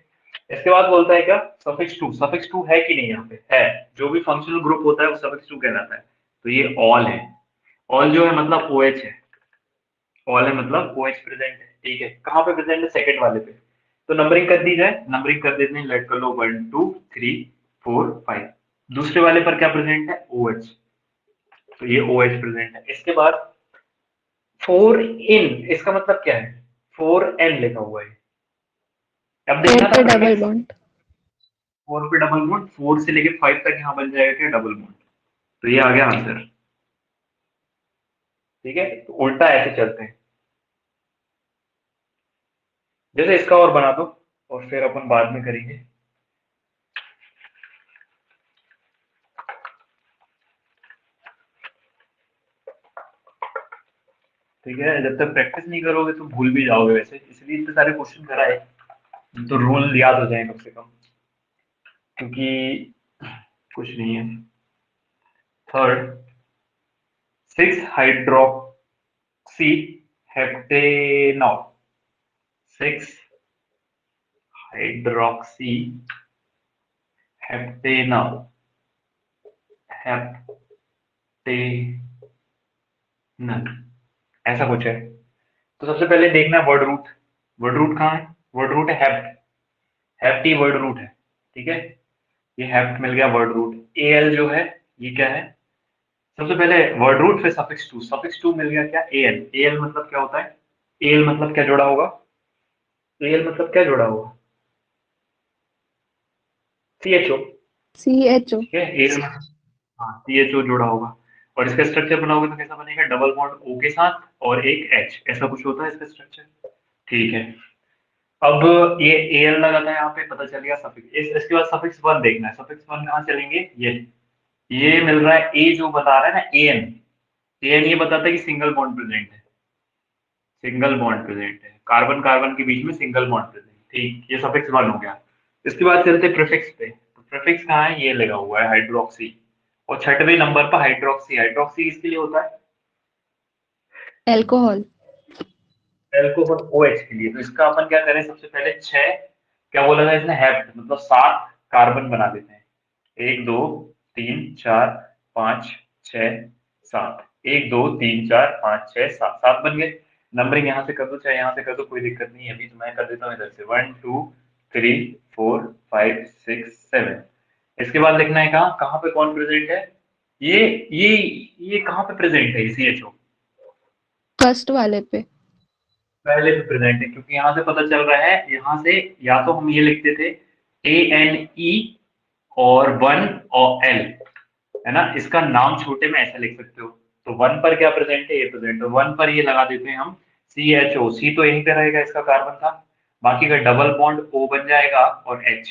इसके बाद बोलता है क्या? सफिक्स 2। सफिक्स 2 है कि नहीं? यहाँ पे है। जो भी फंक्शनल ग्रुप होता है वो सफिक्स 2 कहलाता है। तो ये ऑल है। ऑल जो है मतलब OH है। ऑल है मतलब OH प्रेजेंट है। ठीक है, कहाँ पे प्रेजेंट है? सेकंड वाले पे। तो नंबरिंग कर दी जाए, नंबरिंग कर देते हैं, लेट कर लो 1 2 3 4 5। दूसरे वाले पर क्या प्रेजेंट है? OH। तो ये OH प्रेजेंट है। इसके बाद 4 इन, इसका मतलब क्या है? 4N लिखा हुआ है। अब फोर देखना था पे डबल प्रीफिक्स। बॉन्ड। 4 पे डबल बॉन्ड, 4 से लेके 5 तक यहाँ बन जाएगा क्या? Double bond. तो ये आ गया आंसर। ठीक है, तो उल्टा ऐसे चलते हैं। जैसे इसका और बना दो, और फिर अपन बाद में करेंगे। ठीक है, जब तक प्रैक्टिस नहीं करोगे तो भूल भी जाओगे, वैसे इसलिए इतने सारे क्वेश्चन कराए, तो रूल याद हो जाए कम से कम, क्योंकि कुछ नहीं है। Third, 6 hydroxy heptanol. 6 हाइड्रोक्सी हेप्टेना, हेप्टेनन, ऐसा कुछ है। तो सबसे पहले देखना है वर्ड रूट। वर्ड रूट कहाँ है? वर्ड रूट है हेप्ट। हेप्ट ही वर्ड रूट है, ठीक है। ये हेप्ट मिल गया वर्ड रूट। एल जो है ये क्या है? सबसे पहले वर्ड रूट फिर सफिक्स टू मिल गया क्या? एल। एल मतलब क्या होता है? एल मतलब क्या जोड़ा होगा? एल मतलब क्या जोड़ा होगा? C H O, CHO. ठीक है। एल मतलब हाँ सी एच ओ जोड़ा होगा। और इसका स्ट्रक्चर बनाओगे तो कैसा बनेगा? डबल बॉन्ड ओ के साथ और एक एच, ऐसा कुछ होता है इसका स्ट्रक्चर, ठीक है। अब ये एल लगा था यहाँ पे, पता चल गया सफिक्स। इसके बाद सफिक्स वन देखना है। सफिक्स वन कहाँ चलेंगे? ये मिल रहा है ए जो बता रहा है ना, एन। एन ये बताता है कि सिंगल बॉन्ड प्रेजेंट है, सिंगल बॉन्ड प्रेजेंट है, कार्बन कार्बन के बीच में सिंगल बॉन्ड प्रेजेंट, ठीक। ये सफिक्स वन हो गया। इसके बाद चलते प्रीफिक्स पे। तो प्रीफिक्स कहाँ है? ये लगा हुआ है हाइड्रोक्सी। और छठवें नंबर पर हाइड्रोक्सी। हाइड्रोक्सी इसके लिए होता है Alcohol. एल्कोहल OH के लिए। तो इसका अपन क्या करें? सबसे पहले छह, क्या बोला था इसने? हेप्ट मतलब 7 कार्बन बना देते हैं। 1 2 3 4 5 6 7, 1 2 3 4 5 6 7, 7 बन गए। नंबरिंग यहाँ से कर दो चाहे यहाँ से कर दो, कोई दिक्कत नहीं है। अभी तो मैं कर देता हूँ इधर से 1 2 3 4 5 6 7। इसके बाद लिखना है कहाँ कहाँ पे कौन प्रेजेंट है? ये ये ये कहाँ पे प्रेजेंट है? CHO फर्स्ट वाले पे. पहले भी प्रेजेंट है, क्योंकि यहाँ से पता चल रहा है। यहाँ से या तो हम ये लिखते थे ANE और 1 और L, है ना। इसका नाम छोटे में ऐसा लिख सकते हो। तो 1 पर क्या प्रेजेंट है? ये प्रेजेंट है। 1 पर ये लगा देते हैं हम CHO। C तो यहीं पे रहेगा, इसका कार्बन था। बाकी का डबल बॉन्ड O बन जाएगा और H।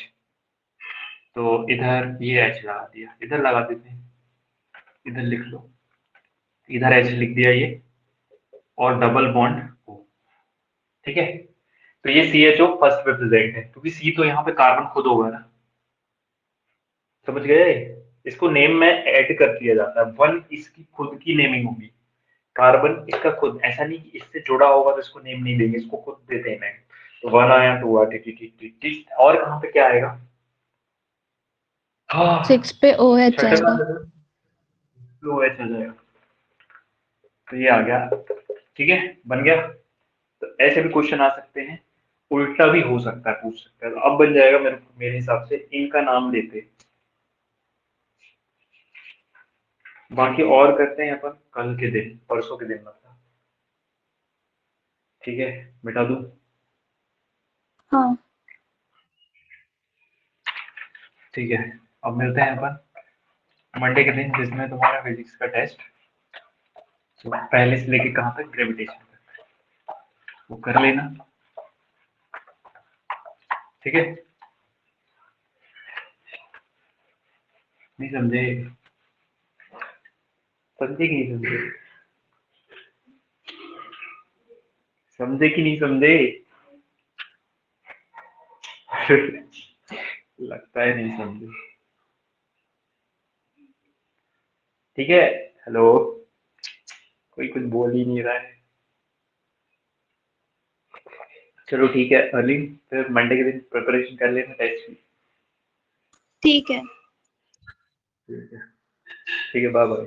तो इधर ये H लगा दिया, इधर लगा देते हैं, इधर लिख लो, इधर H लिख दिया ये, और डबल बॉन्ड O, ठीक है। तो ये CHO फर्स्ट पे प्रेजेंट है, क्योंकि C तो यहाँ पे कार्बन खुद होगा ना, समझ गए। इसको नेम में ऐड कर दिया जाता है। 1 इसकी खुद की नेमिंग होगी, कार्बन इसका खुद, ऐसा नहीं कि इससे जुड़ा होगा तो इसको नेम नहीं देंगे, इसको खुद देते हैं नेम। तो 1 आया, 2 आया, टी और कहाँ पे क्या आएगा? हाँ 6 पे OH छठे आएगा. वाले में OH आ जाएगा। तो ये आ गया, ठीक है, बन गया। तो ऐसे भी क्वेश्चन आ सकते हैं, उल्टा भी हो सकता है, पूछ सकता है। तो अब बन जाएगा मेरे मेरे हिसाब से इनका नाम लेते। बाकी और करते हैं अपन कल के दिन, परसों के दिन मतलब, ठीक है। मिटा दूं? हाँ. ठीक है। अब मिलते हैं अपन मंडे के दिन, जिसमें तुम्हारा फिजिक्स का टेस्ट, तो पहले से लेके कहाँ तक, ग्रेविटेशन तक, वो कर लेना, ठीक है। नहीं समझे? समझे कि नहीं समझे? समझे कि नहीं समझे? लगता है नहीं समझे। ठीक है। हेलो, कोई कुछ बोल ही नहीं रहा है। चलो ठीक है अर्ली, फिर मंडे के दिन प्रिपरेशन कर लेना टेस्ट की। ठीक है. ठीक है, ठीक है, बाय बाय।